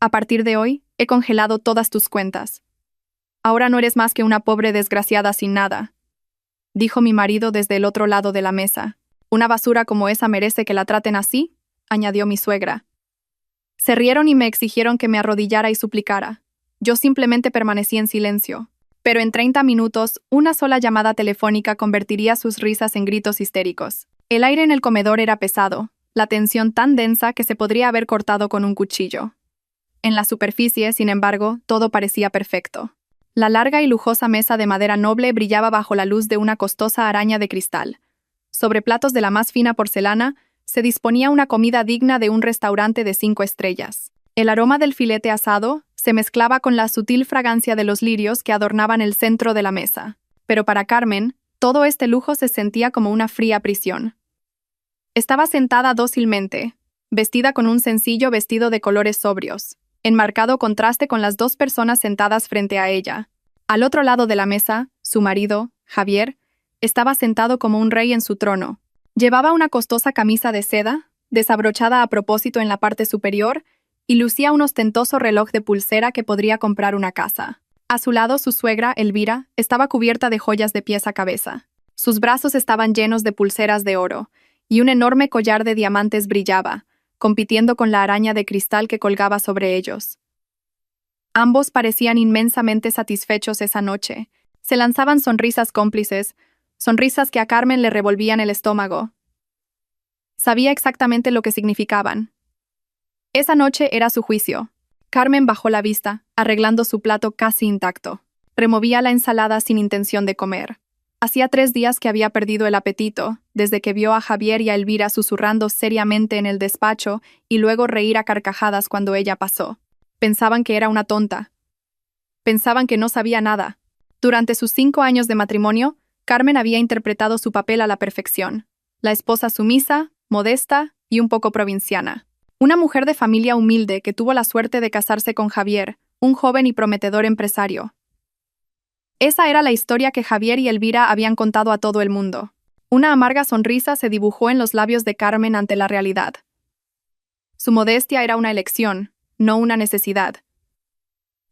A partir de hoy, he congelado todas tus cuentas. Ahora no eres más que una pobre desgraciada sin nada, dijo mi marido desde el otro lado de la mesa. Una basura como esa merece que la traten así, añadió mi suegra. Se rieron y me exigieron que me arrodillara y suplicara. Yo simplemente permanecí en silencio. Pero en 30 minutos, una sola llamada telefónica convertiría sus risas en gritos histéricos. El aire en el comedor era pesado, la tensión tan densa que se podría haber cortado con un cuchillo. En la superficie, sin embargo, todo parecía perfecto. La larga y lujosa mesa de madera noble brillaba bajo la luz de una costosa araña de cristal. Sobre platos de la más fina porcelana, se disponía una comida digna de un restaurante de 5 estrellas. El aroma del filete asado se mezclaba con la sutil fragancia de los lirios que adornaban el centro de la mesa. Pero para Carmen, todo este lujo se sentía como una fría prisión. Estaba sentada dócilmente, vestida con un sencillo vestido de colores sobrios, en marcado contraste con las 2 personas sentadas frente a ella. Al otro lado de la mesa, su marido, Javier, estaba sentado como un rey en su trono. Llevaba una costosa camisa de seda, desabrochada a propósito en la parte superior, y lucía un ostentoso reloj de pulsera que podría comprar una casa. A su lado, su suegra, Elvira, estaba cubierta de joyas de pies a cabeza. Sus brazos estaban llenos de pulseras de oro, y un enorme collar de diamantes brillaba, compitiendo con la araña de cristal que colgaba sobre ellos. Ambos parecían inmensamente satisfechos esa noche. Se lanzaban sonrisas cómplices, sonrisas que a Carmen le revolvían el estómago. Sabía exactamente lo que significaban. Esa noche era su juicio. Carmen bajó la vista, arreglando su plato casi intacto. Removía la ensalada sin intención de comer. Hacía 3 días que había perdido el apetito, desde que vio a Javier y a Elvira susurrando seriamente en el despacho y luego reír a carcajadas cuando ella pasó. Pensaban que era una tonta. Pensaban que no sabía nada. Durante sus 5 años de matrimonio, Carmen había interpretado su papel a la perfección. La esposa sumisa, modesta y un poco provinciana. Una mujer de familia humilde que tuvo la suerte de casarse con Javier, un joven y prometedor empresario. Esa era la historia que Javier y Elvira habían contado a todo el mundo. Una amarga sonrisa se dibujó en los labios de Carmen ante la realidad. Su modestia era una elección, no una necesidad.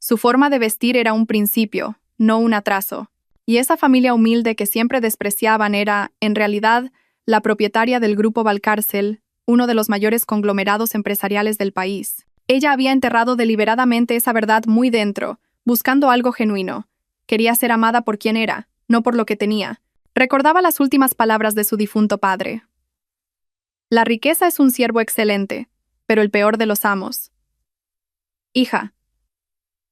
Su forma de vestir era un principio, no un atraso. Y esa familia humilde que siempre despreciaban era, en realidad, la propietaria del Grupo Valcárcel, uno de los mayores conglomerados empresariales del país. Ella había enterrado deliberadamente esa verdad muy dentro, buscando algo genuino. Quería ser amada por quien era, no por lo que tenía. Recordaba las últimas palabras de su difunto padre. La riqueza es un siervo excelente, pero el peor de los amos. Hija,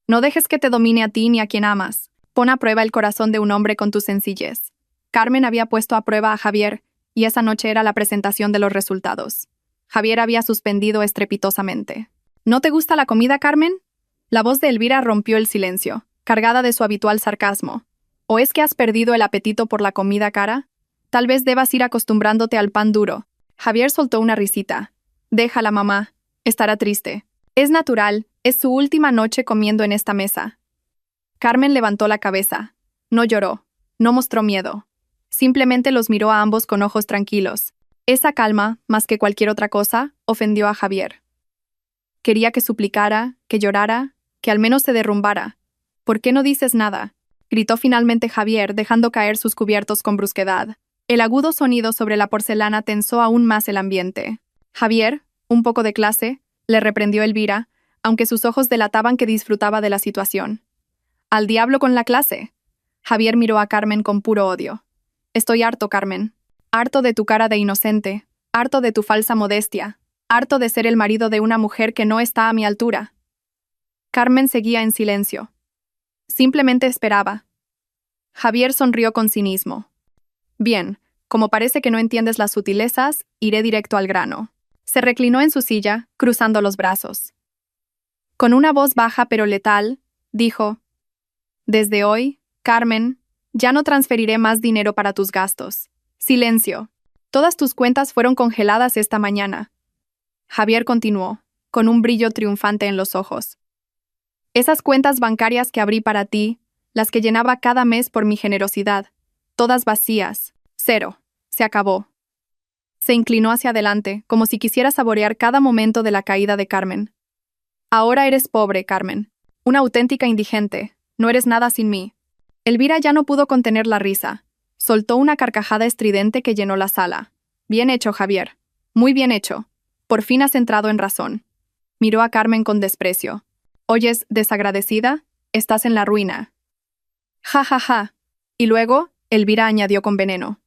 no dejes que te domine a ti ni a quien amas. Pon a prueba el corazón de un hombre con tu sencillez. Carmen había puesto a prueba a Javier, y esa noche era la presentación de los resultados. Javier había suspendido estrepitosamente. ¿No te gusta la comida, Carmen? La voz de Elvira rompió el silencio, cargada de su habitual sarcasmo. ¿O es que has perdido el apetito por la comida cara? Tal vez debas ir acostumbrándote al pan duro. Javier soltó una risita. Déjala, mamá. Estará triste. Es natural, es su última noche comiendo en esta mesa. Carmen levantó la cabeza. No lloró, no mostró miedo. Simplemente los miró a ambos con ojos tranquilos. Esa calma, más que cualquier otra cosa, ofendió a Javier. Quería que suplicara, que llorara, que al menos se derrumbara. ¿Por qué no dices nada?, gritó finalmente Javier, dejando caer sus cubiertos con brusquedad. El agudo sonido sobre la porcelana tensó aún más el ambiente. Javier, un poco de clase, le reprendió Elvira, aunque sus ojos delataban que disfrutaba de la situación. «¡Al diablo con la clase!». Javier miró a Carmen con puro odio. «Estoy harto, Carmen. Harto de tu cara de inocente. Harto de tu falsa modestia. Harto de ser el marido de una mujer que no está a mi altura». Carmen seguía en silencio. Simplemente esperaba. Javier sonrió con cinismo. «Bien, como parece que no entiendes las sutilezas, iré directo al grano». Se reclinó en su silla, cruzando los brazos. Con una voz baja pero letal, dijo: «Desde hoy, Carmen, ya no transferiré más dinero para tus gastos. Silencio. Todas tus cuentas fueron congeladas esta mañana». Javier continuó, con un brillo triunfante en los ojos. «Esas cuentas bancarias que abrí para ti, las que llenaba cada mes por mi generosidad, todas vacías. 0. Se acabó». Se inclinó hacia adelante, como si quisiera saborear cada momento de la caída de Carmen. Ahora eres pobre, Carmen. Una auténtica indigente. No eres nada sin mí. Elvira ya no pudo contener la risa. Soltó una carcajada estridente que llenó la sala. Bien hecho, Javier. Muy bien hecho. Por fin has entrado en razón. Miró a Carmen con desprecio. Oyes, desagradecida, estás en la ruina. Ja, ja, ja. Y luego, Elvira añadió con veneno.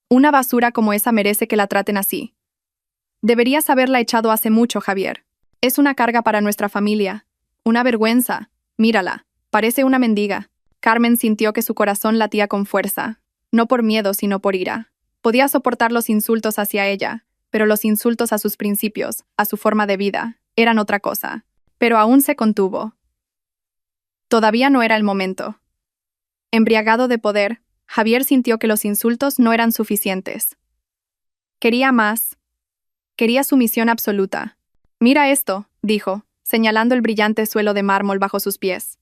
Una basura como esa merece que la traten así. Deberías haberla echado hace mucho, Javier. Es una carga para nuestra familia. Una vergüenza. Mírala. Parece una mendiga. Carmen sintió que su corazón latía con fuerza. No por miedo, sino por ira. Podía soportar los insultos hacia ella, pero los insultos a sus principios, a su forma de vida, eran otra cosa. Pero aún se contuvo. Todavía no era el momento. Embriagado de poder, Javier sintió que los insultos no eran suficientes. Quería más. Quería sumisión absoluta. Mira esto, dijo, señalando el brillante suelo de mármol bajo sus pies.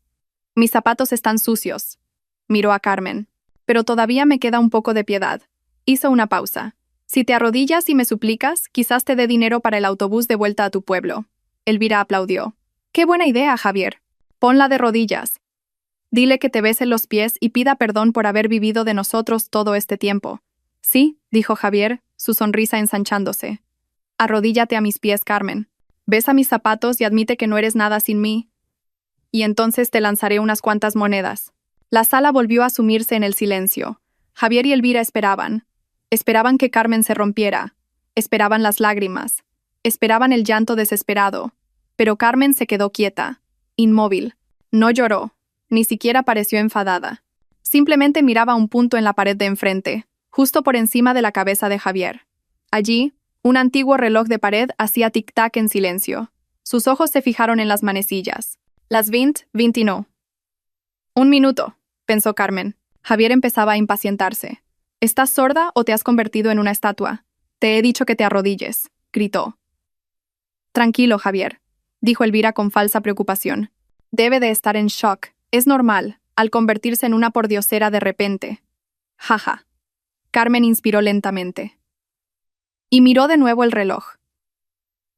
Mis zapatos están sucios. Miró a Carmen. Pero todavía me queda un poco de piedad. Hizo una pausa. Si te arrodillas y me suplicas, quizás te dé dinero para el autobús de vuelta a tu pueblo. Elvira aplaudió. Qué buena idea, Javier. Ponla de rodillas. Dile que te bese los pies y pida perdón por haber vivido de nosotros todo este tiempo. Sí, dijo Javier, su sonrisa ensanchándose. Arrodíllate a mis pies, Carmen. Besa mis zapatos y admite que no eres nada sin mí. Y entonces te lanzaré unas cuantas monedas. La sala volvió a sumirse en el silencio. Javier y Elvira esperaban. Esperaban que Carmen se rompiera. Esperaban las lágrimas. Esperaban el llanto desesperado. Pero Carmen se quedó quieta, inmóvil. No lloró. Ni siquiera pareció enfadada. Simplemente miraba un punto en la pared de enfrente, justo por encima de la cabeza de Javier. Allí, un antiguo reloj de pared hacía tic-tac en silencio. Sus ojos se fijaron en las manecillas. Las 21. Un minuto, pensó Carmen. Javier empezaba a impacientarse. ¿Estás sorda o te has convertido en una estatua? Te he dicho que te arrodilles, gritó. Tranquilo, Javier, dijo Elvira con falsa preocupación. Debe de estar en shock. Es normal, al convertirse en una pordiosera de repente. Jaja. Carmen inspiró lentamente. Y miró de nuevo el reloj.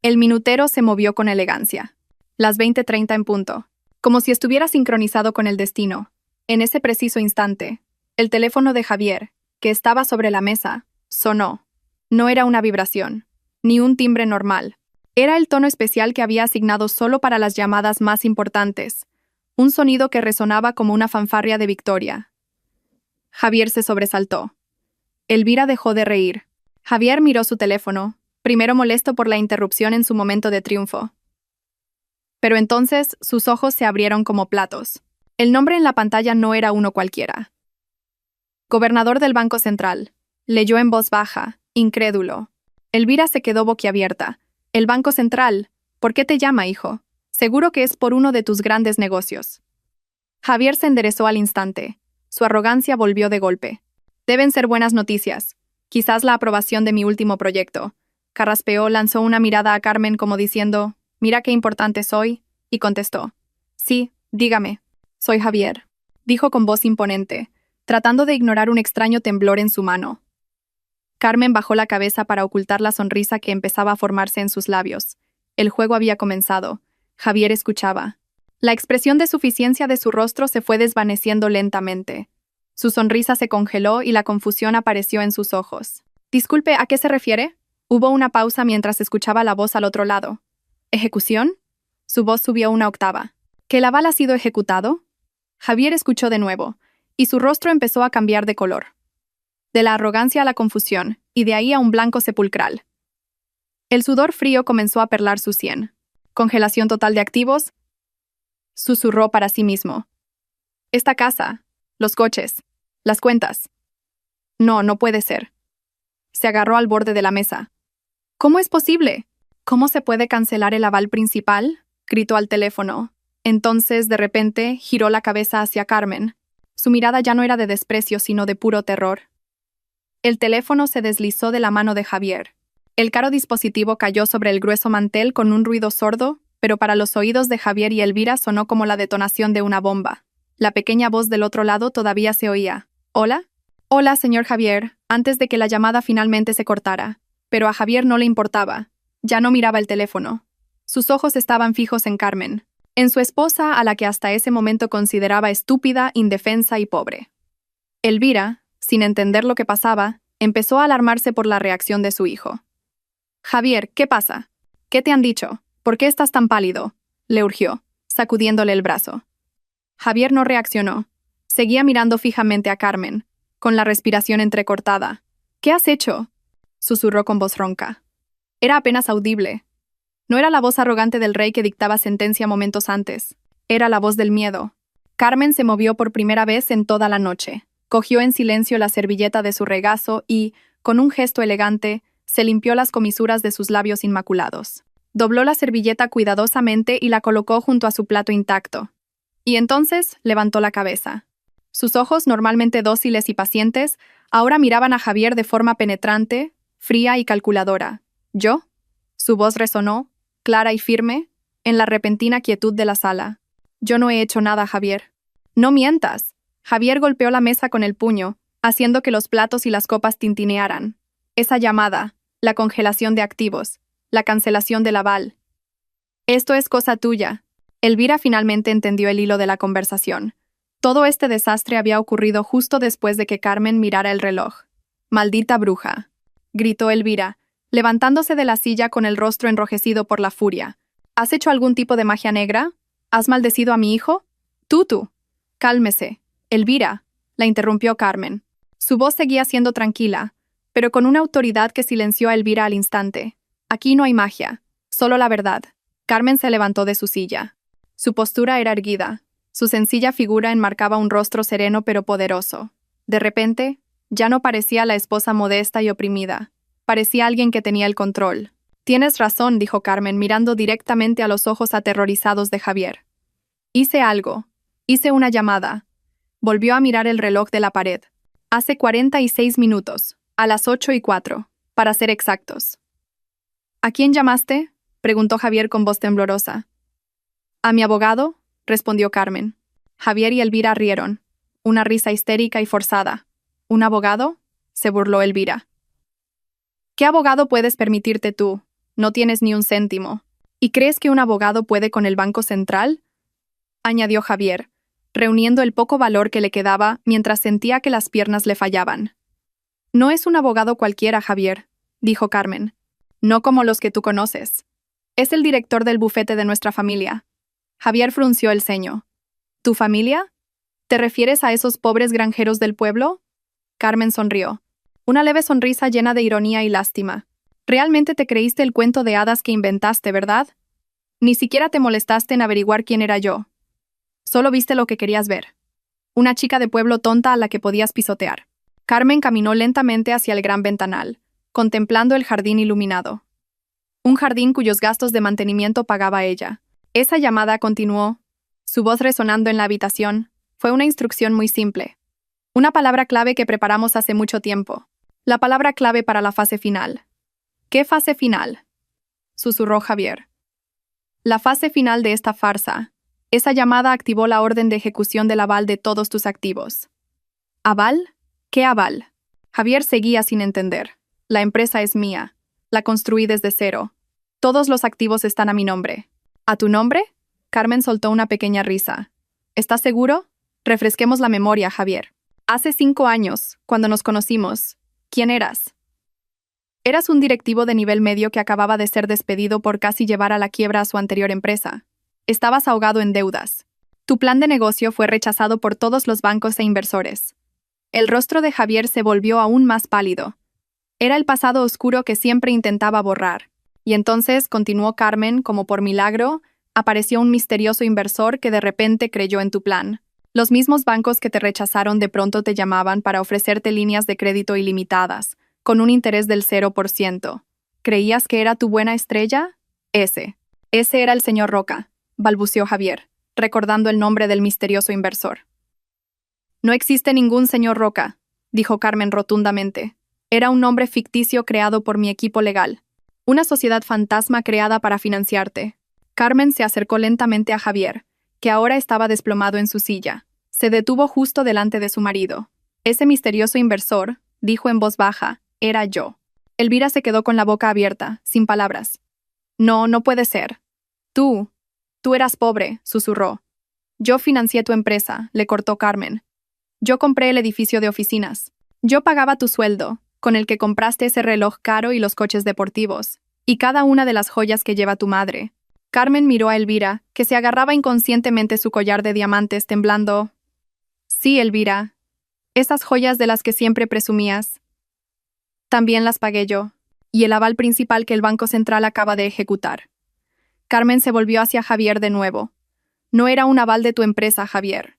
El minutero se movió con elegancia. Las 20:30 en punto. Como si estuviera sincronizado con el destino. En ese preciso instante, el teléfono de Javier, que estaba sobre la mesa, sonó. No era una vibración, ni un timbre normal. Era el tono especial que había asignado solo para las llamadas más importantes. Un sonido que resonaba como una fanfarria de victoria. Javier se sobresaltó. Elvira dejó de reír. Javier miró su teléfono, primero molesto por la interrupción en su momento de triunfo. Pero entonces sus ojos se abrieron como platos. El nombre en la pantalla no era uno cualquiera. Gobernador del Banco Central. Leyó en voz baja, incrédulo. Elvira se quedó boquiabierta. El Banco Central. ¿Por qué te llama, hijo? Seguro que es por uno de tus grandes negocios. Javier se enderezó al instante. Su arrogancia volvió de golpe. Deben ser buenas noticias. Quizás la aprobación de mi último proyecto. Carraspeó, lanzó una mirada a Carmen como diciendo, «Mira qué importante soy», y contestó, «Sí, dígame». «Soy Javier», dijo con voz imponente, tratando de ignorar un extraño temblor en su mano. Carmen bajó la cabeza para ocultar la sonrisa que empezaba a formarse en sus labios. El juego había comenzado. Javier escuchaba. La expresión de suficiencia de su rostro se fue desvaneciendo lentamente. Su sonrisa se congeló y la confusión apareció en sus ojos. «Disculpe, ¿a qué se refiere?» Hubo una pausa mientras escuchaba la voz al otro lado. «¿Ejecución?» Su voz subió una octava. ¿Que el aval ha sido ejecutado? Javier escuchó de nuevo, y su rostro empezó a cambiar de color. De la arrogancia a la confusión, y de ahí a un blanco sepulcral. El sudor frío comenzó a perlar su sien. «¿Congelación total de activos?» Susurró para sí mismo. «Esta casa, los coches, las cuentas. No, no puede ser». Se agarró al borde de la mesa. «¿Cómo es posible? ¿Cómo se puede cancelar el aval principal?», gritó al teléfono. Entonces, de repente, giró la cabeza hacia Carmen. Su mirada ya no era de desprecio, sino de puro terror. El teléfono se deslizó de la mano de Javier. El caro dispositivo cayó sobre el grueso mantel con un ruido sordo, pero para los oídos de Javier y Elvira sonó como la detonación de una bomba. La pequeña voz del otro lado todavía se oía. «¿Hola?» «Hola, señor Javier», antes de que la llamada finalmente se cortara. Pero a Javier no le importaba. Ya no miraba el teléfono. Sus ojos estaban fijos en Carmen, en su esposa a la que hasta ese momento consideraba estúpida, indefensa y pobre. Elvira, sin entender lo que pasaba, empezó a alarmarse por la reacción de su hijo. «Javier, ¿qué pasa? ¿Qué te han dicho? ¿Por qué estás tan pálido?», le urgió, sacudiéndole el brazo. Javier no reaccionó. Seguía mirando fijamente a Carmen, con la respiración entrecortada. «¿Qué has hecho?», susurró con voz ronca. Era apenas audible. No era la voz arrogante del rey que dictaba sentencia momentos antes. Era la voz del miedo. Carmen se movió por primera vez en toda la noche. Cogió en silencio la servilleta de su regazo y, con un gesto elegante, se limpió las comisuras de sus labios inmaculados. Dobló la servilleta cuidadosamente y la colocó junto a su plato intacto. Y entonces levantó la cabeza. Sus ojos, normalmente dóciles y pacientes, ahora miraban a Javier de forma penetrante, fría y calculadora. «¿Yo?», su voz resonó, clara y firme, en la repentina quietud de la sala. «Yo no he hecho nada, Javier». «No mientas». Javier golpeó la mesa con el puño, haciendo que los platos y las copas tintinearan. Esa llamada, la congelación de activos, la cancelación del aval. «Esto es cosa tuya». Elvira finalmente entendió el hilo de la conversación. Todo este desastre había ocurrido justo después de que Carmen mirara el reloj. «Maldita bruja», gritó Elvira, levantándose de la silla con el rostro enrojecido por la furia. «¿Has hecho algún tipo de magia negra? ¿Has maldecido a mi hijo?» Tú. Cálmese. Elvira», la interrumpió Carmen. Su voz seguía siendo tranquila, pero con una autoridad que silenció a Elvira al instante. «Aquí no hay magia, solo la verdad». Carmen se levantó de su silla. Su postura era erguida. Su sencilla figura enmarcaba un rostro sereno pero poderoso. De repente, ya no parecía la esposa modesta y oprimida. Parecía alguien que tenía el control. «Tienes razón», dijo Carmen, mirando directamente a los ojos aterrorizados de Javier. «Hice algo. Hice una llamada». Volvió a mirar el reloj de la pared. «Hace 46 minutos, a las 8:04, para ser exactos». «¿A quién llamaste?», preguntó Javier con voz temblorosa. «A mi abogado», respondió Carmen. Javier y Elvira rieron. Una risa histérica y forzada. «¿Un abogado?», se burló Elvira. «¿Qué abogado puedes permitirte tú? No tienes ni un céntimo. ¿Y crees que un abogado puede con el Banco Central?», añadió Javier, reuniendo el poco valor que le quedaba mientras sentía que las piernas le fallaban. «No es un abogado cualquiera, Javier», dijo Carmen. «No como los que tú conoces. Es el director del bufete de nuestra familia». Javier frunció el ceño. «¿Tu familia? ¿Te refieres a esos pobres granjeros del pueblo?». Carmen sonrió. Una leve sonrisa llena de ironía y lástima. «Realmente te creíste el cuento de hadas que inventaste, ¿verdad? Ni siquiera te molestaste en averiguar quién era yo. Solo viste lo que querías ver. Una chica de pueblo tonta a la que podías pisotear». Carmen caminó lentamente hacia el gran ventanal, contemplando el jardín iluminado. Un jardín cuyos gastos de mantenimiento pagaba ella. Esa llamada continuó, su voz resonando en la habitación. Fue una instrucción muy simple. Una palabra clave que preparamos hace mucho tiempo. La palabra clave para la fase final. «¿Qué fase final?», susurró Javier. «La fase final de esta farsa». Esa llamada activó la orden de ejecución del aval de todos tus activos. «¿Aval? ¿Qué aval?». Javier seguía sin entender. «La empresa es mía. La construí desde cero. Todos los activos están a mi nombre». «¿A tu nombre?». Carmen soltó una pequeña risa. «¿Estás seguro?». Refresquemos la memoria, Javier. Hace 5 años, cuando nos conocimos, ¿quién eras? Eras un directivo de nivel medio que acababa de ser despedido por casi llevar a la quiebra a su anterior empresa. Estabas ahogado en deudas. Tu plan de negocio fue rechazado por todos los bancos e inversores. El rostro de Javier se volvió aún más pálido. Era el pasado oscuro que siempre intentaba borrar. Y entonces, continuó Carmen, como por milagro, apareció un misterioso inversor que de repente creyó en tu plan. Los mismos bancos que te rechazaron de pronto te llamaban para ofrecerte líneas de crédito ilimitadas, con un interés del 0%. ¿Creías que era tu buena estrella? Ese era el señor Roca, balbuceó Javier, recordando el nombre del misterioso inversor. «No existe ningún señor Roca», dijo Carmen rotundamente. «Era un nombre ficticio creado por mi equipo legal. Una sociedad fantasma creada para financiarte». Carmen se acercó lentamente a Javier, que ahora estaba desplomado en su silla. Se detuvo justo delante de su marido. «Ese misterioso inversor», dijo en voz baja, «era yo». Elvira se quedó con la boca abierta, sin palabras. «No, no puede ser». Tú eras pobre, susurró. Yo financié tu empresa, le cortó Carmen. Yo compré el edificio de oficinas. Yo pagaba tu sueldo, con el que compraste ese reloj caro y los coches deportivos, y cada una de las joyas que lleva tu madre. Carmen miró a Elvira, que se agarraba inconscientemente su collar de diamantes, temblando. Sí, Elvira. Esas joyas de las que siempre presumías. También las pagué yo. Y el aval principal que el Banco Central acaba de ejecutar. Carmen se volvió hacia Javier de nuevo. No era un aval de tu empresa, Javier.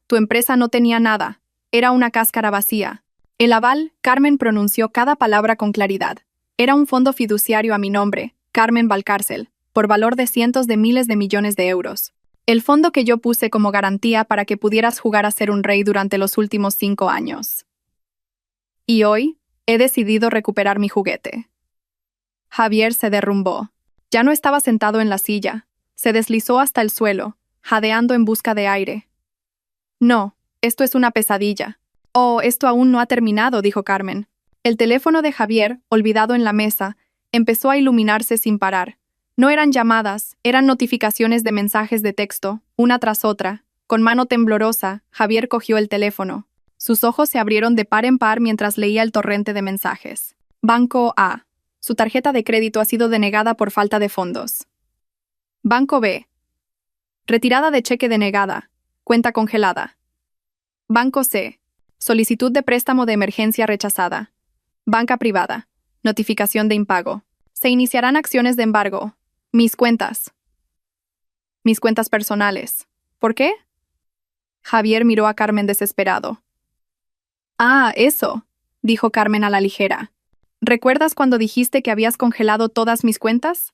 Tu empresa no tenía nada. Era una cáscara vacía. El aval, Carmen pronunció cada palabra con claridad. Era un fondo fiduciario a mi nombre, Carmen Valcárcel, por valor de cientos de miles de millones de euros. El fondo que yo puse como garantía para que pudieras jugar a ser un rey durante los últimos 5 años. Y hoy, he decidido recuperar mi juguete. Javier se derrumbó. Ya no estaba sentado en la silla. Se deslizó hasta el suelo, jadeando en busca de aire. No, esto es una pesadilla. Oh, esto aún no ha terminado, dijo Carmen. El teléfono de Javier, olvidado en la mesa, empezó a iluminarse sin parar. No eran llamadas, eran notificaciones de mensajes de texto, una tras otra. Con mano temblorosa, Javier cogió el teléfono. Sus ojos se abrieron de par en par mientras leía el torrente de mensajes. Banco A. Su tarjeta de crédito ha sido denegada por falta de fondos. Banco B. Retirada de cheque denegada. Cuenta congelada. Banco C. Solicitud de préstamo de emergencia rechazada. Banca privada. Notificación de impago. Se iniciarán acciones de embargo. Mis cuentas. Mis cuentas personales. ¿Por qué? Javier miró a Carmen desesperado. Ah, eso, dijo Carmen a la ligera. ¿Recuerdas cuando dijiste que habías congelado todas mis cuentas?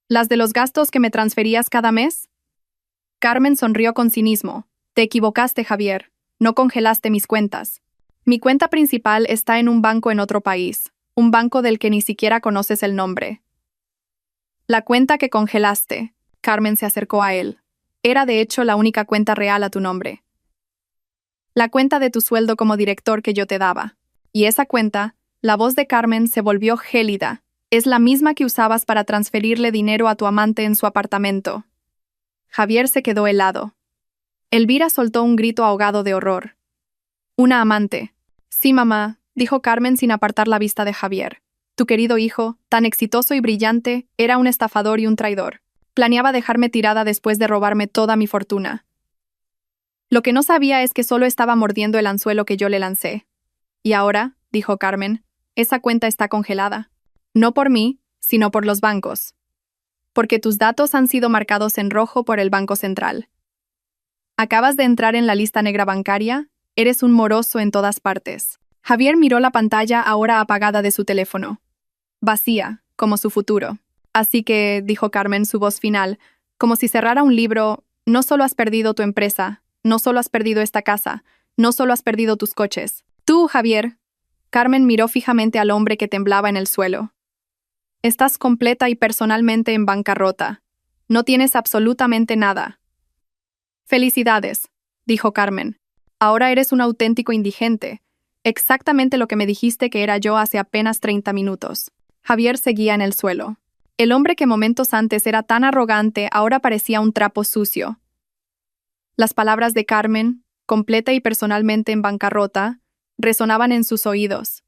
¿Las de los gastos que me transferías cada mes? Carmen sonrió con cinismo. Te equivocaste, Javier. No congelaste mis cuentas. Mi cuenta principal está en un banco en otro país, un banco del que ni siquiera conoces el nombre. La cuenta que congelaste, Carmen se acercó a él, era de hecho la única cuenta real a tu nombre. La cuenta de tu sueldo como director que yo te daba. Y esa cuenta, la voz de Carmen se volvió gélida. Es la misma que usabas para transferirle dinero a tu amante en su apartamento. Javier se quedó helado. Elvira soltó un grito ahogado de horror. Una amante. Sí, mamá, dijo Carmen sin apartar la vista de Javier. Tu querido hijo, tan exitoso y brillante, era un estafador y un traidor. Planeaba dejarme tirada después de robarme toda mi fortuna. Lo que no sabía es que solo estaba mordiendo el anzuelo que yo le lancé. Y ahora, dijo Carmen, esa cuenta está congelada. No por mí, sino por los bancos. Porque tus datos han sido marcados en rojo por el Banco Central. Acabas de entrar en la lista negra bancaria, eres un moroso en todas partes. Javier miró la pantalla ahora apagada de su teléfono. Vacía, como su futuro. Así que, dijo Carmen su voz final, como si cerrara un libro, no solo has perdido tu empresa, no solo has perdido esta casa, no solo has perdido tus coches. Tú, Javier. Carmen miró fijamente al hombre que temblaba en el suelo. Estás completa y personalmente en bancarrota. No tienes absolutamente nada. Felicidades, dijo Carmen. Ahora eres un auténtico indigente. Exactamente lo que me dijiste que era yo hace apenas 30 minutos. Javier seguía en el suelo. El hombre que momentos antes era tan arrogante ahora parecía un trapo sucio. Las palabras de Carmen, completa y personalmente en bancarrota, resonaban en sus oídos.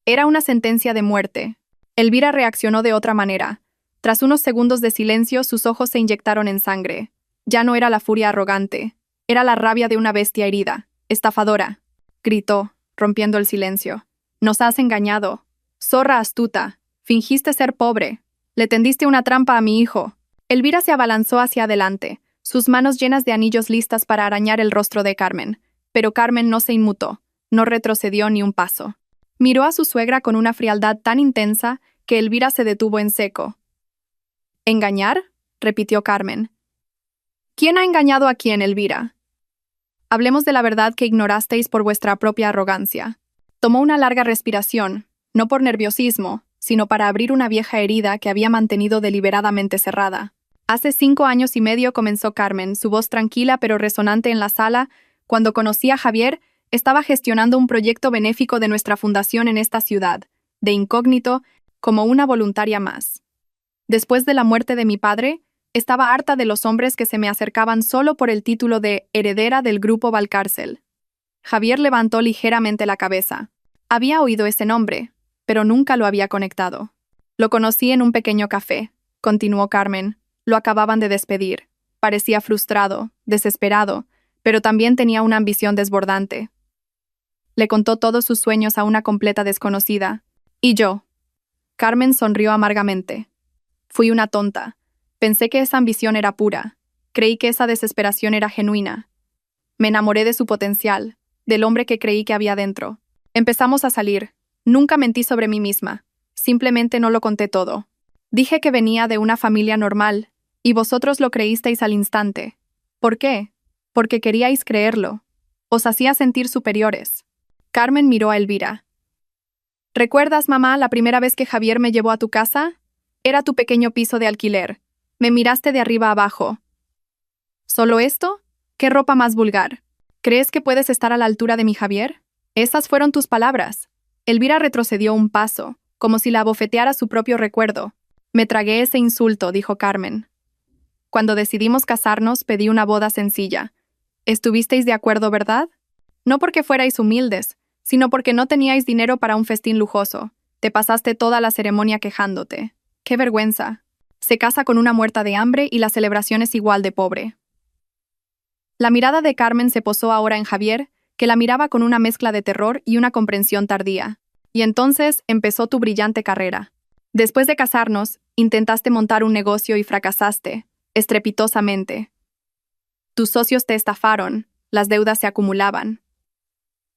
Era una sentencia de muerte. Elvira reaccionó de otra manera. Tras unos segundos de silencio, sus ojos se inyectaron en sangre. Ya no era la furia arrogante. Era la rabia de una bestia herida. Estafadora, gritó, rompiendo el silencio. Nos has engañado. Zorra astuta. Fingiste ser pobre. Le tendiste una trampa a mi hijo. Elvira se abalanzó hacia adelante, sus manos llenas de anillos listas para arañar el rostro de Carmen. Pero Carmen no se inmutó, no retrocedió ni un paso. Miró a su suegra con una frialdad tan intensa que Elvira se detuvo en seco. ¿Engañar?, repitió Carmen. ¿Quién ha engañado a quién, Elvira? Hablemos de la verdad que ignorasteis por vuestra propia arrogancia. Tomó una larga respiración, no por nerviosismo, sino para abrir una vieja herida que había mantenido deliberadamente cerrada. Hace 5 años y medio comenzó Carmen, su voz tranquila pero resonante en la sala. Cuando conocí a Javier, estaba gestionando un proyecto benéfico de nuestra fundación en esta ciudad, de incógnito, como una voluntaria más. Después de la muerte de mi padre, estaba harta de los hombres que se me acercaban solo por el título de heredera del grupo Valcárcel. Javier levantó ligeramente la cabeza. Había oído ese nombre, pero nunca lo había conectado. Lo conocí en un pequeño café, continuó Carmen. Lo acababan de despedir. Parecía frustrado, desesperado, pero también tenía una ambición desbordante. Le contó todos sus sueños a una completa desconocida. ¿Y yo? Carmen sonrió amargamente. Fui una tonta. Pensé que esa ambición era pura. Creí que esa desesperación era genuina. Me enamoré de su potencial, del hombre que creí que había dentro. Empezamos a salir. Nunca mentí sobre mí misma. Simplemente no lo conté todo. Dije que venía de una familia normal, y vosotros lo creísteis al instante. ¿Por qué? Porque queríais creerlo. Os hacía sentir superiores. Carmen miró a Elvira. ¿Recuerdas, mamá, la primera vez que Javier me llevó a tu casa? Era tu pequeño piso de alquiler. Me miraste de arriba abajo. ¿Solo esto? ¿Qué ropa más vulgar? ¿Crees que puedes estar a la altura de mi Javier? Esas fueron tus palabras. Elvira retrocedió un paso, como si la abofeteara su propio recuerdo. Me tragué ese insulto, dijo Carmen. Cuando decidimos casarnos, pedí una boda sencilla. ¿Estuvisteis de acuerdo, verdad? No porque fuerais humildes, sino porque no teníais dinero para un festín lujoso. Te pasaste toda la ceremonia quejándote. ¡Qué vergüenza! Se casa con una muerta de hambre y la celebración es igual de pobre. La mirada de Carmen se posó ahora en Javier, que la miraba con una mezcla de terror y una comprensión tardía. Y entonces empezó tu brillante carrera. Después de casarnos, intentaste montar un negocio y fracasaste, estrepitosamente. Tus socios te estafaron, las deudas se acumulaban.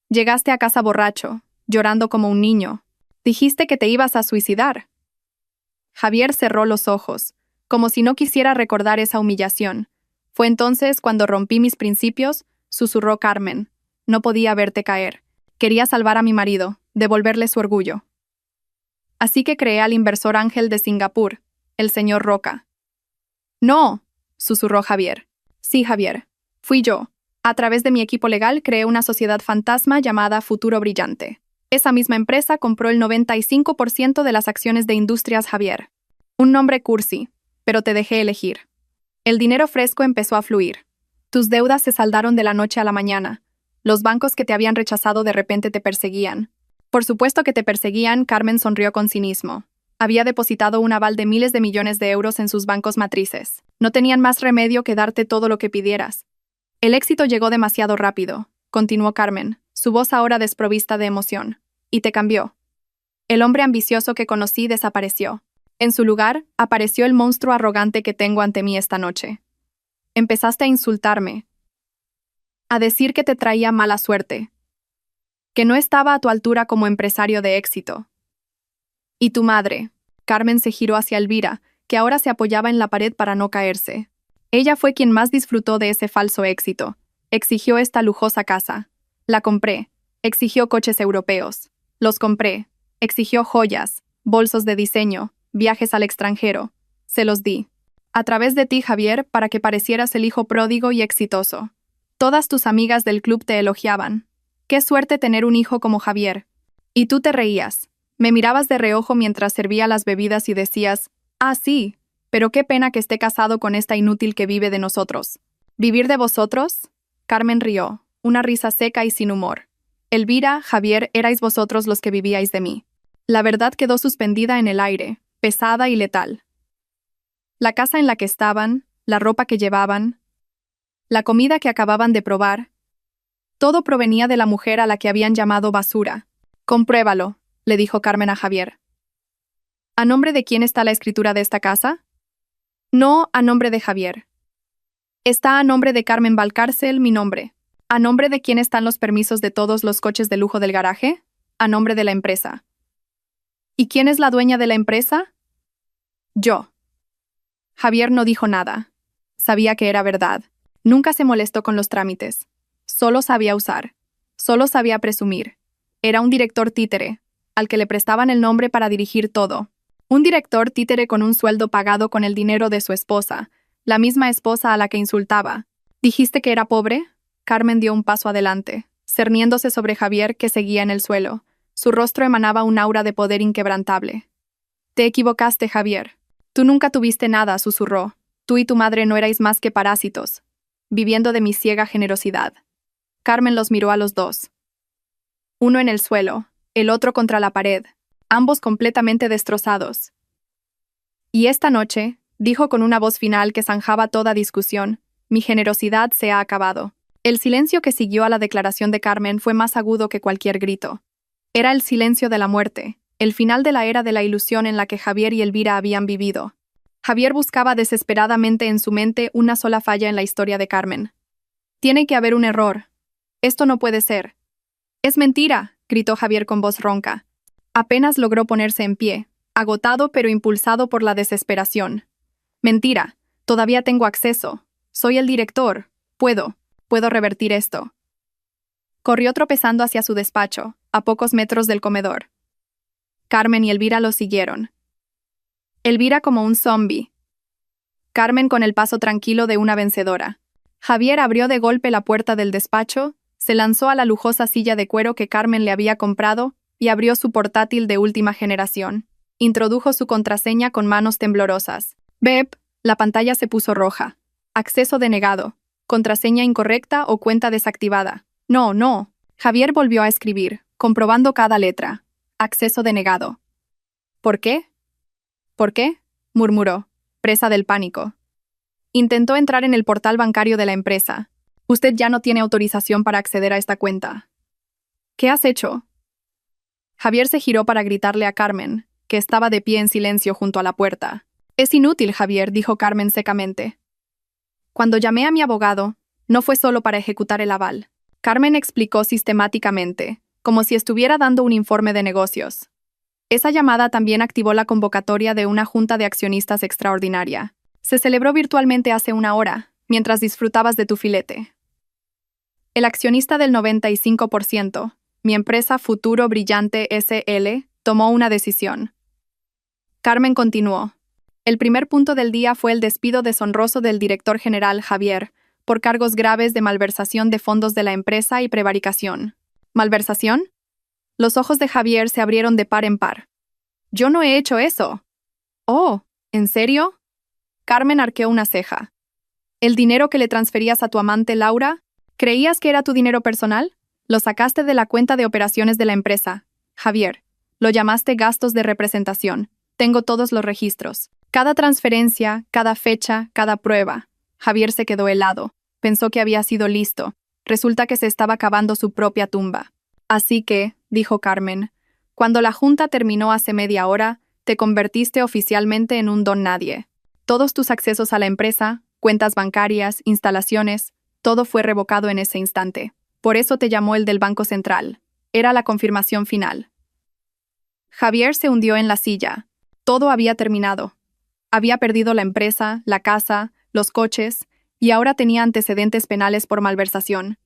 Llegaste a casa borracho, llorando como un niño. Dijiste que te ibas a suicidar. Javier cerró los ojos, como si no quisiera recordar esa humillación. Fue entonces cuando rompí mis principios, susurró Carmen. No podía verte caer. Quería salvar a mi marido, devolverle su orgullo. Así que creé al inversor ángel de Singapur, el señor Roca. No, susurró Javier. Sí, Javier. Fui yo. A través de mi equipo legal creé una sociedad fantasma llamada Futuro Brillante. Esa misma empresa compró el 95% de las acciones de Industrias Javier. Un nombre cursi, pero te dejé elegir. El dinero fresco empezó a fluir. Tus deudas se saldaron de la noche a la mañana. Los bancos que te habían rechazado de repente te perseguían. Por supuesto que te perseguían, Carmen sonrió con cinismo. Había depositado un aval de miles de millones de euros en sus bancos matrices. No tenían más remedio que darte todo lo que pidieras. El éxito llegó demasiado rápido, continuó Carmen, su voz ahora desprovista de emoción. Y te cambió. El hombre ambicioso que conocí desapareció. En su lugar, apareció el monstruo arrogante que tengo ante mí esta noche. Empezaste a insultarme. A decir que te traía mala suerte. Que no estaba a tu altura como empresario de éxito. Y tu madre. Carmen se giró hacia Elvira, que ahora se apoyaba en la pared para no caerse. Ella fue quien más disfrutó de ese falso éxito. Exigió esta lujosa casa. La compré. Exigió coches europeos. Los compré. Exigió joyas, bolsos de diseño, viajes al extranjero. Se los di. A través de ti, Javier, para que parecieras el hijo pródigo y exitoso. Todas tus amigas del club te elogiaban. Qué suerte tener un hijo como Javier. Y tú te reías. Me mirabas de reojo mientras servía las bebidas y decías, «Ah, sí, pero qué pena que esté casado con esta inútil que vive de nosotros». ¿Vivir de vosotros? Carmen rió, una risa seca y sin humor. Elvira, Javier, erais vosotros los que vivíais de mí. La verdad quedó suspendida en el aire, pesada y letal. La casa en la que estaban, la ropa que llevaban, la comida que acababan de probar, todo provenía de la mujer a la que habían llamado basura. «Compruébalo», le dijo Carmen a Javier. ¿A nombre de quién está la escritura de esta casa? No, a nombre de Javier. Está a nombre de Carmen Valcárcel, mi nombre. ¿A nombre de quién están los permisos de todos los coches de lujo del garaje? A nombre de la empresa. ¿Y quién es la dueña de la empresa? Yo. Javier no dijo nada. Sabía que era verdad. Nunca se molestó con los trámites. Solo sabía usar. Solo sabía presumir. Era un director títere, al que le prestaban el nombre para dirigir todo. Un director títere con un sueldo pagado con el dinero de su esposa, la misma esposa a la que insultaba. ¿Dijiste que era pobre? Carmen dio un paso adelante, cerniéndose sobre Javier, que seguía en el suelo. Su rostro emanaba un aura de poder inquebrantable. Te equivocaste, Javier. Tú nunca tuviste nada, susurró. Tú y tu madre no erais más que parásitos, viviendo de mi ciega generosidad. Carmen los miró a los dos. Uno en el suelo, el otro contra la pared, ambos completamente destrozados. Y esta noche, dijo con una voz final que zanjaba toda discusión, mi generosidad se ha acabado. El silencio que siguió a la declaración de Carmen fue más agudo que cualquier grito. Era el silencio de la muerte, el final de la era de la ilusión en la que Javier y Elvira habían vivido. Javier buscaba desesperadamente en su mente una sola falla en la historia de Carmen. Tiene que haber un error. Esto no puede ser. Es mentira, gritó Javier con voz ronca. Apenas logró ponerse en pie, agotado pero impulsado por la desesperación. Mentira, todavía tengo acceso. Soy el director. Puedo revertir esto. Corrió tropezando hacia su despacho, a pocos metros del comedor. Carmen y Elvira lo siguieron. Elvira como un zombi. Carmen con el paso tranquilo de una vencedora. Javier abrió de golpe la puerta del despacho, se lanzó a la lujosa silla de cuero que Carmen le había comprado y abrió su portátil de última generación. Introdujo su contraseña con manos temblorosas. ¡Bep! La pantalla se puso roja. Acceso denegado. Contraseña incorrecta o cuenta desactivada. No. Javier volvió a escribir, comprobando cada letra. Acceso denegado. ¿Por qué? ¿Por qué? Murmuró, presa del pánico. Intentó entrar en el portal bancario de la empresa. Usted ya no tiene autorización para acceder a esta cuenta. ¿Qué has hecho? Javier se giró para gritarle a Carmen, que estaba de pie en silencio junto a la puerta. Es inútil, Javier, dijo Carmen secamente. Cuando llamé a mi abogado, no fue solo para ejecutar el aval. Carmen explicó sistemáticamente, como si estuviera dando un informe de negocios. Esa llamada también activó la convocatoria de una junta de accionistas extraordinaria. Se celebró virtualmente hace una hora, mientras disfrutabas de tu filete. El accionista del 95%, mi empresa Futuro Brillante SL, tomó una decisión. Carmen continuó. El primer punto del día fue el despido deshonroso del director general Javier, por cargos graves de malversación de fondos de la empresa y prevaricación. ¿Malversación? Los ojos de Javier se abrieron de par en par. Yo no he hecho eso. Oh, ¿en serio? Carmen arqueó una ceja. ¿El dinero que le transferías a tu amante Laura? ¿Creías que era tu dinero personal? Lo sacaste de la cuenta de operaciones de la empresa. Javier, lo llamaste gastos de representación. Tengo todos los registros. Cada transferencia, cada fecha, cada prueba. Javier se quedó helado. Pensó que había sido listo. Resulta que se estaba cavando su propia tumba. Así que, dijo Carmen, cuando la junta terminó hace media hora, te convertiste oficialmente en un don nadie. Todos tus accesos a la empresa, cuentas bancarias, instalaciones, todo fue revocado en ese instante. Por eso te llamó el del Banco Central. Era la confirmación final. Javier se hundió en la silla. Todo había terminado. Había perdido la empresa, la casa, los coches, y ahora tenía antecedentes penales por malversación.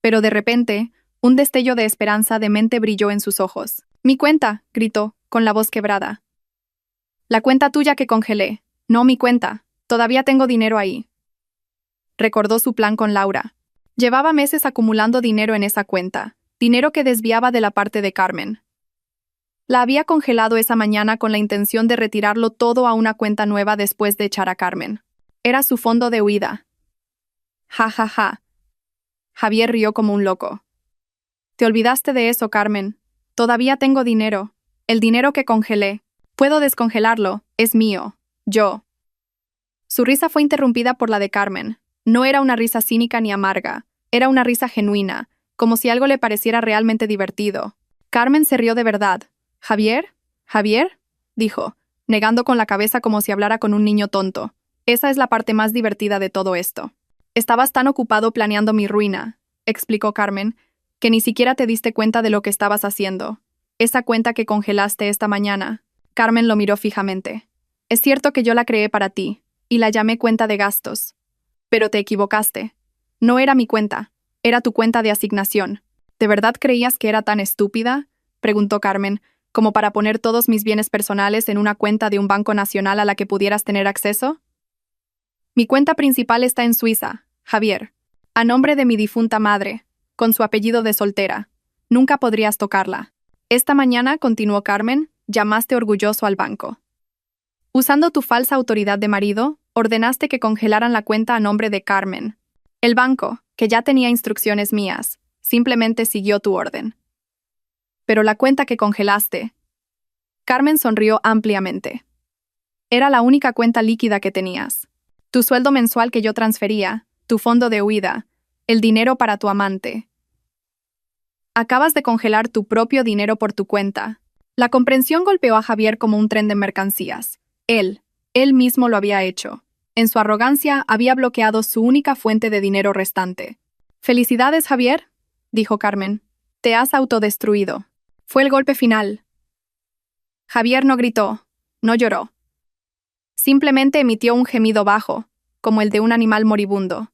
Pero de repente, un destello de esperanza demente brilló en sus ojos. «Mi cuenta», gritó, con la voz quebrada. «La cuenta tuya que congelé. No mi cuenta. Todavía tengo dinero ahí». Recordó su plan con Laura. Llevaba meses acumulando dinero en esa cuenta, dinero que desviaba de la parte de Carmen. La había congelado esa mañana con la intención de retirarlo todo a una cuenta nueva después de echar a Carmen. Era su fondo de huida. Ja, ja, ja. Javier rió como un loco. Te olvidaste de eso, Carmen. Todavía tengo dinero. El dinero que congelé. Puedo descongelarlo. Es mío. Yo. Su risa fue interrumpida por la de Carmen. No era una risa cínica ni amarga. Era una risa genuina, como si algo le pareciera realmente divertido. Carmen se rió de verdad. «¿Javier? ¿Javier?», dijo, negando con la cabeza como si hablara con un niño tonto. Esa es la parte más divertida de todo esto. Estabas tan ocupado planeando mi ruina, explicó Carmen, que ni siquiera te diste cuenta de lo que estabas haciendo. Esa cuenta que congelaste esta mañana. Carmen lo miró fijamente. Es cierto que yo la creé para ti, y la llamé cuenta de gastos. Pero te equivocaste. No era mi cuenta, era tu cuenta de asignación. ¿De verdad creías que era tan estúpida?, preguntó Carmen, como para poner todos mis bienes personales en una cuenta de un banco nacional a la que pudieras tener acceso. Mi cuenta principal está en Suiza, Javier, a nombre de mi difunta madre, con su apellido de soltera. Nunca podrías tocarla. Esta mañana, continuó Carmen, llamaste orgulloso al banco. Usando tu falsa autoridad de marido, ordenaste que congelaran la cuenta a nombre de Carmen. El banco, que ya tenía instrucciones mías, simplemente siguió tu orden. Pero la cuenta que congelaste... Carmen sonrió ampliamente. Era la única cuenta líquida que tenías. Tu sueldo mensual que yo transfería, tu fondo de huida, el dinero para tu amante. Acabas de congelar tu propio dinero por tu cuenta. La comprensión golpeó a Javier como un tren de mercancías. Él mismo lo había hecho. En su arrogancia, había bloqueado su única fuente de dinero restante. «Felicidades, Javier», dijo Carmen. «Te has autodestruido». Fue el golpe final. Javier no gritó, no lloró. Simplemente emitió un gemido bajo, como el de un animal moribundo.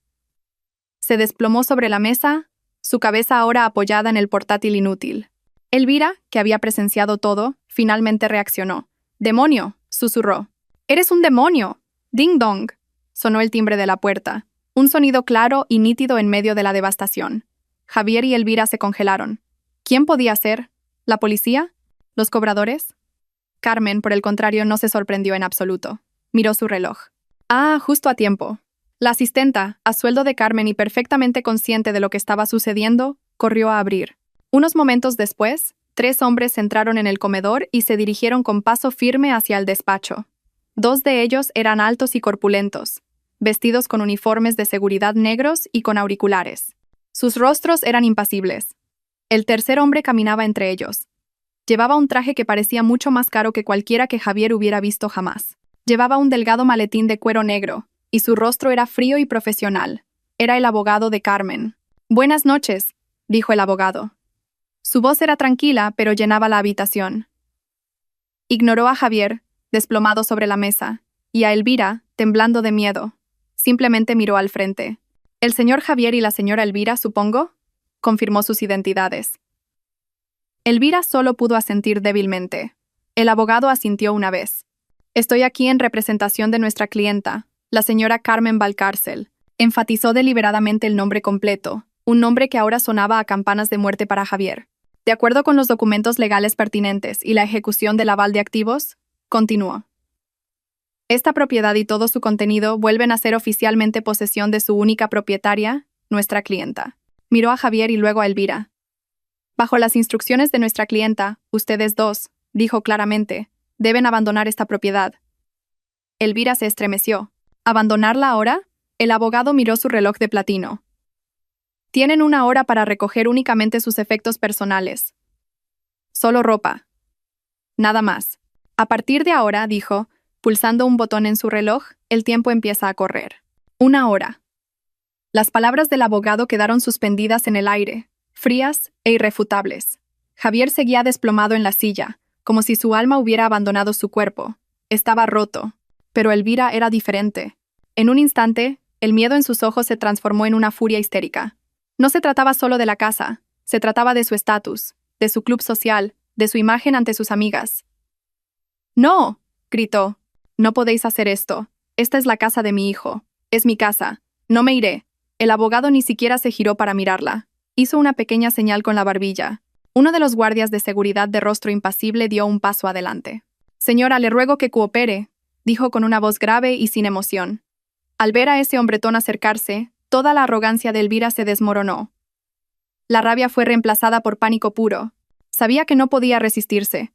Se desplomó sobre la mesa, su cabeza ahora apoyada en el portátil inútil. Elvira, que había presenciado todo, finalmente reaccionó. «¡Demonio!», susurró. «¡Eres un demonio!». «Ding dong», sonó el timbre de la puerta, un sonido claro y nítido en medio de la devastación. Javier y Elvira se congelaron. ¿Quién podía ser? ¿La policía? ¿Los cobradores? Carmen, por el contrario, no se sorprendió en absoluto. Miró su reloj. «Ah, justo a tiempo». La asistenta, a sueldo de Carmen y perfectamente consciente de lo que estaba sucediendo, corrió a abrir. Unos momentos después, 3 hombres entraron en el comedor y se dirigieron con paso firme hacia el despacho. 2 de ellos eran altos y corpulentos, vestidos con uniformes de seguridad negros y con auriculares. Sus rostros eran impasibles. El tercer hombre caminaba entre ellos. Llevaba un traje que parecía mucho más caro que cualquiera que Javier hubiera visto jamás. Llevaba un delgado maletín de cuero negro, y su rostro era frío y profesional. Era el abogado de Carmen. «Buenas noches», dijo el abogado. Su voz era tranquila, pero llenaba la habitación. Ignoró a Javier, desplomado sobre la mesa, y a Elvira, temblando de miedo. Simplemente miró al frente. «El señor Javier y la señora Elvira, supongo», confirmó sus identidades. Elvira solo pudo asentir débilmente. El abogado asintió una vez. «Estoy aquí en representación de nuestra clienta, la señora Carmen Valcárcel», enfatizó deliberadamente el nombre completo, un nombre que ahora sonaba a campanas de muerte para Javier. «De acuerdo con los documentos legales pertinentes y la ejecución del aval de activos», continuó. «Esta propiedad y todo su contenido vuelven a ser oficialmente posesión de su única propietaria, nuestra clienta». Miró a Javier y luego a Elvira. «Bajo las instrucciones de nuestra clienta, ustedes 2, dijo claramente, deben abandonar esta propiedad». Elvira se estremeció. «¿Abandonarla ahora?». El abogado miró su reloj de platino. «Tienen 1 hora para recoger únicamente sus efectos personales. Solo ropa. Nada más. A partir de ahora», dijo, pulsando un botón en su reloj, «el tiempo empieza a correr». 1 hora. Las palabras del abogado quedaron suspendidas en el aire, frías e irrefutables. Javier seguía desplomado en la silla, como si su alma hubiera abandonado su cuerpo. Estaba roto. Pero Elvira era diferente. En un instante, el miedo en sus ojos se transformó en una furia histérica. No se trataba solo de la casa, se trataba de su estatus, de su club social, de su imagen ante sus amigas. «¡No!», gritó. «No podéis hacer esto. Esta es la casa de mi hijo. Es mi casa. No me iré». El abogado ni siquiera se giró para mirarla. Hizo una pequeña señal con la barbilla. Uno de los guardias de seguridad de rostro impasible dio un paso adelante. «Señora, le ruego que coopere», dijo con una voz grave y sin emoción. Al ver a ese hombretón acercarse, toda la arrogancia de Elvira se desmoronó. La rabia fue reemplazada por pánico puro. Sabía que no podía resistirse.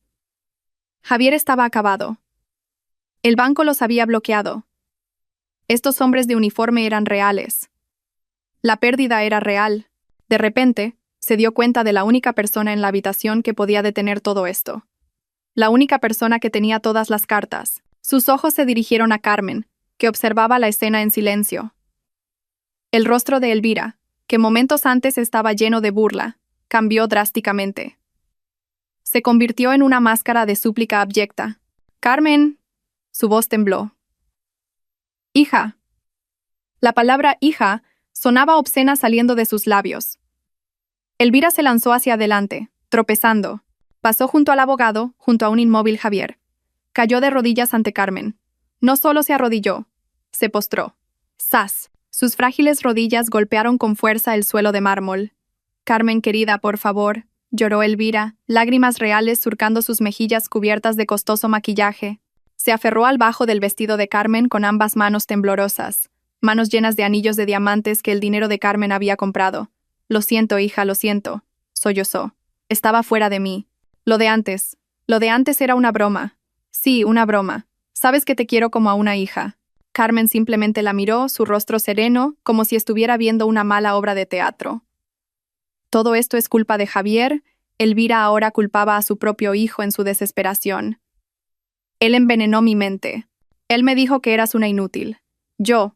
Javier estaba acabado. El banco los había bloqueado. Estos hombres de uniforme eran reales. La pérdida era real. De repente, se dio cuenta de la única persona en la habitación que podía detener todo esto. La única persona que tenía todas las cartas. Sus ojos se dirigieron a Carmen, que observaba la escena en silencio. El rostro de Elvira, que momentos antes estaba lleno de burla, cambió drásticamente. Se convirtió en una máscara de súplica abyecta. «¡Carmen!». Su voz tembló. «Hija». La palabra hija sonaba obscena saliendo de sus labios. Elvira se lanzó hacia adelante, tropezando. Pasó junto al abogado, junto a un inmóvil Javier. Cayó de rodillas ante Carmen. No solo se arrodilló, se postró. ¡Zas! Sus frágiles rodillas golpearon con fuerza el suelo de mármol. «Carmen querida, por favor», lloró Elvira, lágrimas reales surcando sus mejillas cubiertas de costoso maquillaje. Se aferró al bajo del vestido de Carmen con ambas manos temblorosas, manos llenas de anillos de diamantes que el dinero de Carmen había comprado. Lo siento, hija, lo siento, sollozó. Estaba fuera de mí. Lo de antes era una broma. Sí, una broma. Sabes que te quiero como a una hija. Carmen simplemente la miró, su rostro sereno, como si estuviera viendo una mala obra de teatro. Todo esto es culpa de Javier. Elvira ahora culpaba a su propio hijo en su desesperación. Él envenenó mi mente. Él me dijo que eras una inútil. Yo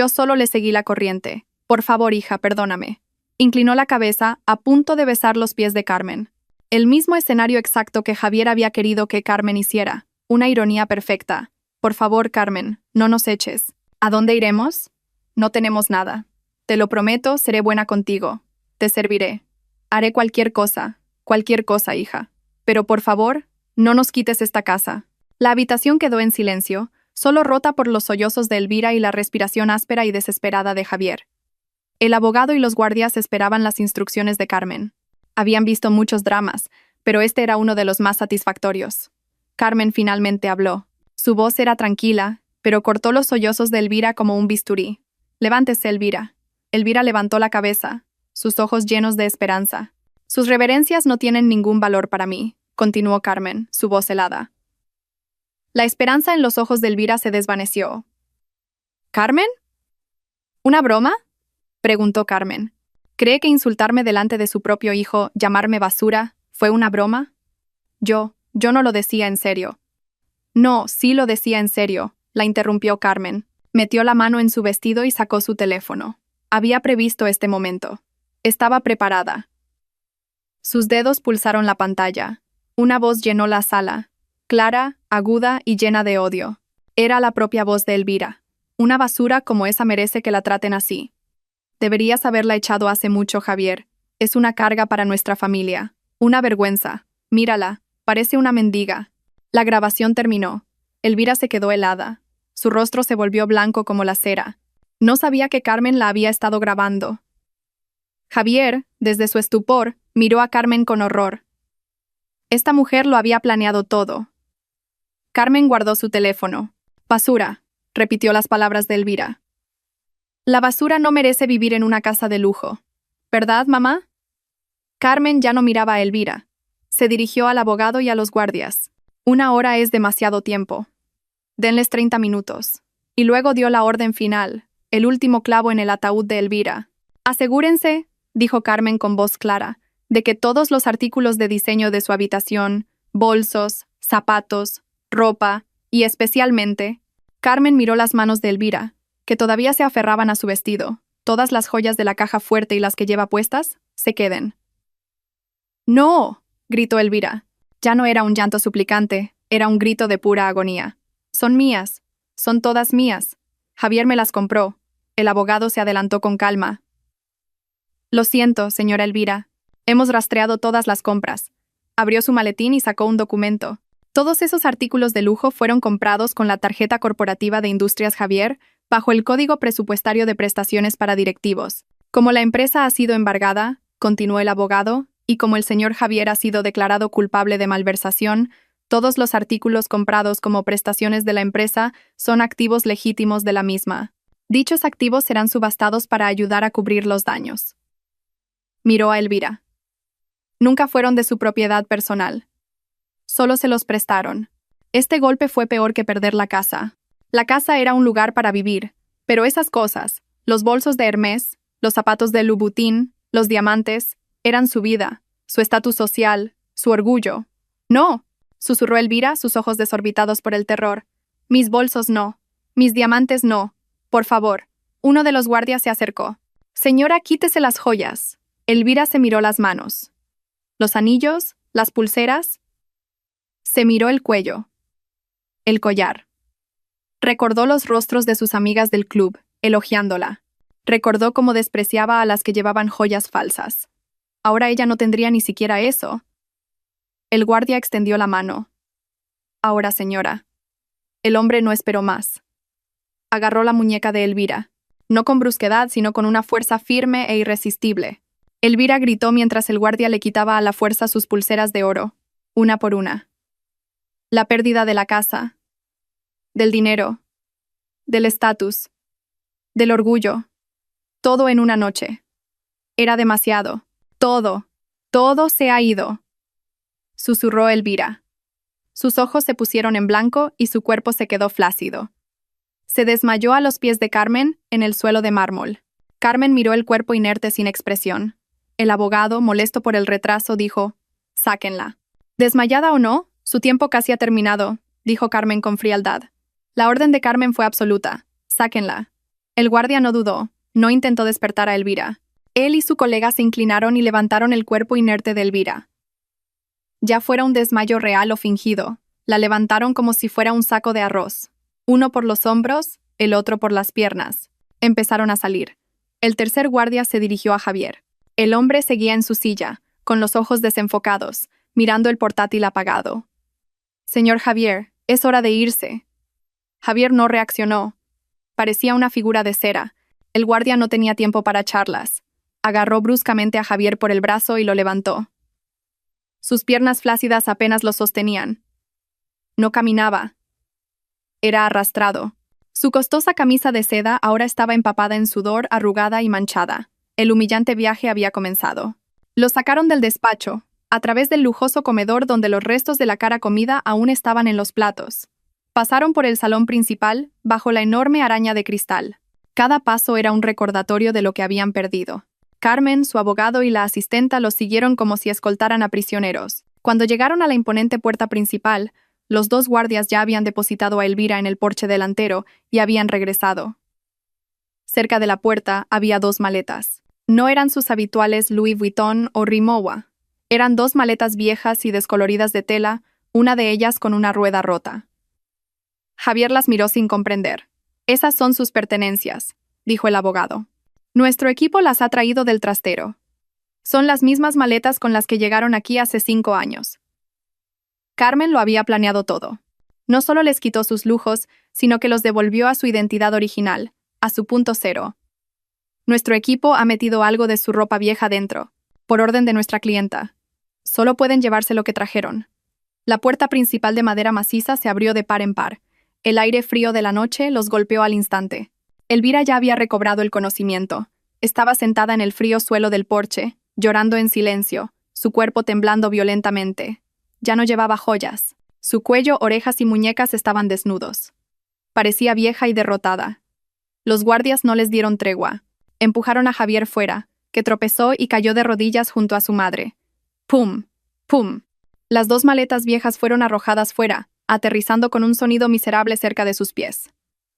solo le seguí la corriente. Por favor, hija, perdóname. Inclinó la cabeza, a punto de besar los pies de Carmen. El mismo escenario exacto que Javier había querido que Carmen hiciera. Una ironía perfecta. Por favor, Carmen, no nos eches. ¿A dónde iremos? No tenemos nada. Te lo prometo, seré buena contigo. Te serviré. Haré cualquier cosa, hija. Pero por favor, no nos quites esta casa. La habitación quedó en silencio, solo rota por los sollozos de Elvira y la respiración áspera y desesperada de Javier. El abogado y los guardias esperaban las instrucciones de Carmen. Habían visto muchos dramas, pero este era uno de los más satisfactorios. Carmen finalmente habló. Su voz era tranquila, pero cortó los sollozos de Elvira como un bisturí. Levántese, Elvira. Elvira levantó la cabeza, sus ojos llenos de esperanza. Sus reverencias no tienen ningún valor para mí, continuó Carmen, su voz helada. La esperanza en los ojos de Elvira se desvaneció. ¿Carmen? ¿Una broma? Preguntó Carmen. ¿Cree que insultarme delante de su propio hijo, llamarme basura, fue una broma? Yo no lo decía en serio. No, sí lo decía en serio, la interrumpió Carmen. Metió la mano en su vestido y sacó su teléfono. Había previsto este momento. Estaba preparada. Sus dedos pulsaron la pantalla. Una voz llenó la sala, clara, aguda y llena de odio. Era la propia voz de Elvira. Una basura como esa merece que la traten así. Deberías haberla echado hace mucho, Javier. Es una carga para nuestra familia. Una vergüenza. Mírala, parece una mendiga. La grabación terminó. Elvira se quedó helada. Su rostro se volvió blanco como la cera. No sabía que Carmen la había estado grabando. Javier, desde su estupor, miró a Carmen con horror. Esta mujer lo había planeado todo. Carmen guardó su teléfono. Basura, repitió las palabras de Elvira. La basura no merece vivir en una casa de lujo. ¿Verdad, mamá? Carmen ya no miraba a Elvira. Se dirigió al abogado y a los guardias. 1 hora es demasiado tiempo. Denles 30 minutos. Y luego dio la orden final, el último clavo en el ataúd de Elvira. Asegúrense, dijo Carmen con voz clara, de que todos los artículos de diseño de su habitación, bolsos, zapatos, ropa y especialmente, Carmen miró las manos de Elvira, que todavía se aferraban a su vestido. Todas las joyas de la caja fuerte y las que lleva puestas, se queden. ¡No!, gritó Elvira. Ya no era un llanto suplicante, era un grito de pura agonía. Son mías. Son todas mías. Javier me las compró. El abogado se adelantó con calma. Lo siento, señora Elvira. Hemos rastreado todas las compras. Abrió su maletín y sacó un documento. Todos esos artículos de lujo fueron comprados con la tarjeta corporativa de Industrias Javier, bajo el Código Presupuestario de Prestaciones para Directivos. Como la empresa ha sido embargada, continuó el abogado, y como el señor Javier ha sido declarado culpable de malversación, todos los artículos comprados como prestaciones de la empresa son activos legítimos de la misma. Dichos activos serán subastados para ayudar a cubrir los daños. Miró a Elvira. Nunca fueron de su propiedad personal. Solo se los prestaron. Este golpe fue peor que perder la casa. La casa era un lugar para vivir, pero esas cosas, los bolsos de Hermès, los zapatos de Louboutin, los diamantes, eran su vida, su estatus social, su orgullo. No, susurró Elvira, sus ojos desorbitados por el terror. Mis bolsos no. Mis diamantes no. Por favor. Uno de los guardias se acercó. Señora, quítese las joyas. Elvira se miró las manos. Los anillos, las pulseras. Se miró el cuello. El collar. Recordó los rostros de sus amigas del club, elogiándola. Recordó cómo despreciaba a las que llevaban joyas falsas. Ahora ella no tendría ni siquiera eso. El guardia extendió la mano. Ahora, señora. El hombre no esperó más. Agarró la muñeca de Elvira, no con brusquedad, sino con una fuerza firme e irresistible. Elvira gritó mientras el guardia le quitaba a la fuerza sus pulseras de oro, una por una. La pérdida de la casa. del dinero, del estatus, del orgullo. Todo en una noche. Era demasiado. Todo se ha ido, susurró Elvira. Sus ojos se pusieron en blanco y su cuerpo se quedó flácido. Se desmayó a los pies de Carmen, en el suelo de mármol. Carmen miró el cuerpo inerte sin expresión. El abogado, molesto por el retraso, dijo: «Sáquenla». Desmayada o no, su tiempo casi ha terminado, dijo Carmen con frialdad. La orden de Carmen fue absoluta: «Sáquenla». El guardia no dudó, no intentó despertar a Elvira. Él y su colega se inclinaron y levantaron el cuerpo inerte de Elvira. Ya fuera un desmayo real o fingido, la levantaron como si fuera un saco de arroz. Uno por los hombros, el otro por las piernas. Empezaron a salir. El tercer guardia se dirigió a Javier. El hombre seguía en su silla, con los ojos desenfocados, mirando el portátil apagado. «Señor Javier, es hora de irse». Javier no reaccionó. Parecía una figura de cera. El guardia no tenía tiempo para charlas. Agarró bruscamente a Javier por el brazo y lo levantó. Sus piernas flácidas apenas lo sostenían. No caminaba. Era arrastrado. Su costosa camisa de seda ahora estaba empapada en sudor, arrugada y manchada. El humillante viaje había comenzado. Lo sacaron del despacho, a través del lujoso comedor donde los restos de la cara comida aún estaban en los platos. Pasaron por el salón principal, bajo la enorme araña de cristal. Cada paso era un recordatorio de lo que habían perdido. Carmen, su abogado y la asistenta los siguieron como si escoltaran a prisioneros. Cuando llegaron a la imponente puerta principal, los dos guardias ya habían depositado a Elvira en el porche delantero y habían regresado. Cerca de la puerta había dos maletas. No eran sus habituales Louis Vuitton o Rimowa. Eran dos maletas viejas y descoloridas de tela, una de ellas con una rueda rota. Javier las miró sin comprender. «Esas son sus pertenencias», dijo el abogado. «Nuestro equipo las ha traído del trastero. Son las mismas maletas con las que llegaron aquí hace 5 años». Carmen lo había planeado todo. No solo les quitó sus lujos, sino que los devolvió a su identidad original, a su punto cero. «Nuestro equipo ha metido algo de su ropa vieja dentro, por orden de nuestra clienta. Solo pueden llevarse lo que trajeron». La puerta principal de madera maciza se abrió de par en par. El aire frío de la noche los golpeó al instante. Elvira ya había recobrado el conocimiento. Estaba sentada en el frío suelo del porche, llorando en silencio, su cuerpo temblando violentamente. Ya no llevaba joyas. Su cuello, orejas y muñecas estaban desnudos. Parecía vieja y derrotada. Los guardias no les dieron tregua. Empujaron a Javier fuera, que tropezó y cayó de rodillas junto a su madre. ¡Pum! ¡Pum! Las dos maletas viejas fueron arrojadas fuera, aterrizando con un sonido miserable cerca de sus pies.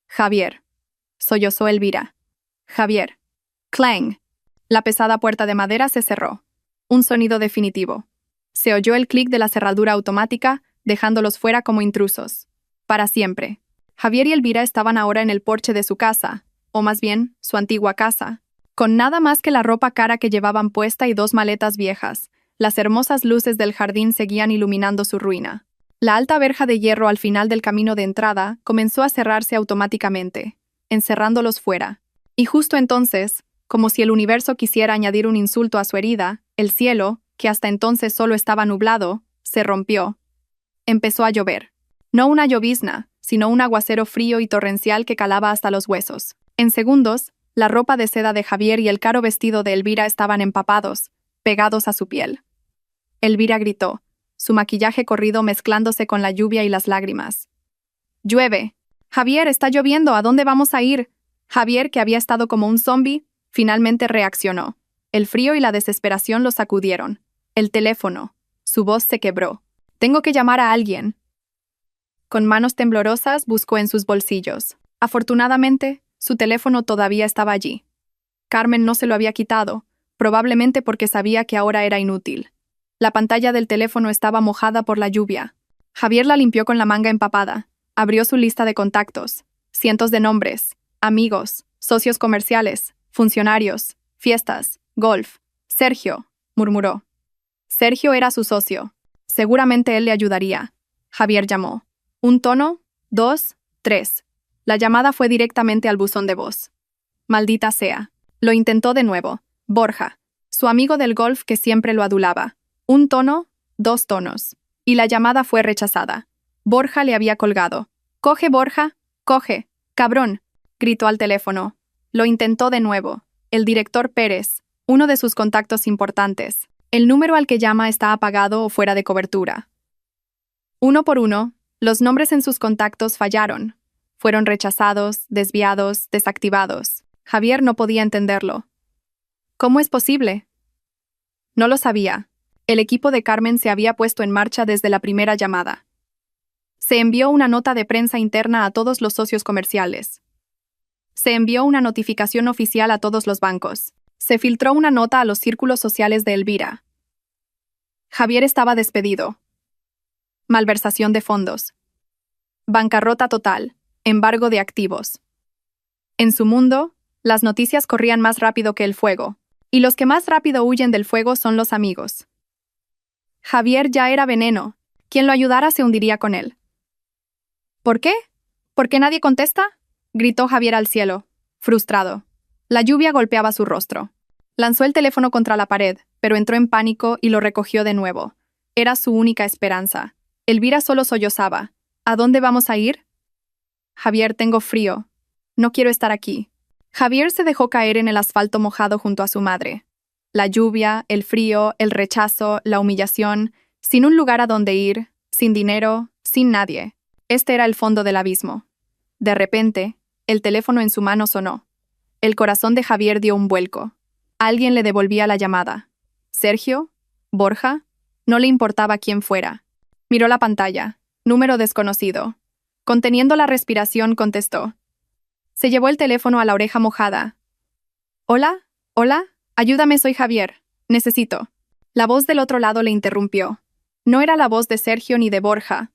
«Javier», sollozó Elvira. «Javier». ¡Clang! La pesada puerta de madera se cerró. Un sonido definitivo. Se oyó el clic de la cerradura automática, dejándolos fuera como intrusos. Para siempre. Javier y Elvira estaban ahora en el porche de su casa, o más bien, su antigua casa, con nada más que la ropa cara que llevaban puesta y dos maletas viejas. Las hermosas luces del jardín seguían iluminando su ruina. La alta verja de hierro al final del camino de entrada comenzó a cerrarse automáticamente, encerrándolos fuera. Y justo entonces, como si el universo quisiera añadir un insulto a su herida, el cielo, que hasta entonces solo estaba nublado, se rompió. Empezó a llover. No una llovizna, sino un aguacero frío y torrencial que calaba hasta los huesos. En segundos, la ropa de seda de Javier y el caro vestido de Elvira estaban empapados, pegados a su piel. Elvira gritó, su maquillaje corrido mezclándose con la lluvia y las lágrimas. «¡Llueve! Javier, está lloviendo, ¿a dónde vamos a ir?» Javier, que había estado como un zombi, finalmente reaccionó. El frío y la desesperación lo sacudieron. El teléfono. Su voz se quebró. «Tengo que llamar a alguien». Con manos temblorosas buscó en sus bolsillos. Afortunadamente, su teléfono todavía estaba allí. Carmen no se lo había quitado, probablemente porque sabía que ahora era inútil. La pantalla del teléfono estaba mojada por la lluvia. Javier la limpió con la manga empapada. Abrió su lista de contactos. Cientos de nombres. Amigos, socios comerciales, funcionarios, fiestas, golf. «Sergio», murmuró. Sergio era su socio. Seguramente él le ayudaría. Javier llamó. Un tono, 2, 3. La llamada fue directamente al buzón de voz. Maldita sea. Lo intentó de nuevo. Borja, su amigo del golf que siempre lo adulaba. Un tono, 2 tonos. Y la llamada fue rechazada. Borja le había colgado. «Coge, Borja, coge, cabrón», gritó al teléfono. Lo intentó de nuevo. El director Pérez, uno de sus contactos importantes. El número al que llama está apagado o fuera de cobertura. Uno por uno, los nombres en sus contactos fallaron. Fueron rechazados, desviados, desactivados. Javier no podía entenderlo. ¿Cómo es posible? No lo sabía. El equipo de Carmen se había puesto en marcha desde la primera llamada. Se envió una nota de prensa interna a todos los socios comerciales. Se envió una notificación oficial a todos los bancos. Se filtró una nota a los círculos sociales de Elvira. Javier estaba despedido. Malversación de fondos. Bancarrota total. Embargo de activos. En su mundo, las noticias corrían más rápido que el fuego, y los que más rápido huyen del fuego son los amigos. Javier ya era veneno. Quien lo ayudara se hundiría con él. ¿Por qué? ¿Por qué nadie contesta?, gritó Javier al cielo, frustrado. La lluvia golpeaba su rostro. Lanzó el teléfono contra la pared, pero entró en pánico y lo recogió de nuevo. Era su única esperanza. Elvira solo sollozaba. ¿A dónde vamos a ir? Javier, tengo frío. No quiero estar aquí. Javier se dejó caer en el asfalto mojado junto a su madre. La lluvia, el frío, el rechazo, la humillación, sin un lugar a donde ir, sin dinero, sin nadie. Este era el fondo del abismo. De repente, el teléfono en su mano sonó. El corazón de Javier dio un vuelco. Alguien le devolvía la llamada. ¿Sergio? ¿Borja? No le importaba quién fuera. Miró la pantalla. Número desconocido. Conteniendo la respiración, contestó. Se llevó el teléfono a la oreja mojada. «Hola, hola, ayúdame, soy Javier. Necesito». La voz del otro lado le interrumpió. No era la voz de Sergio ni de Borja.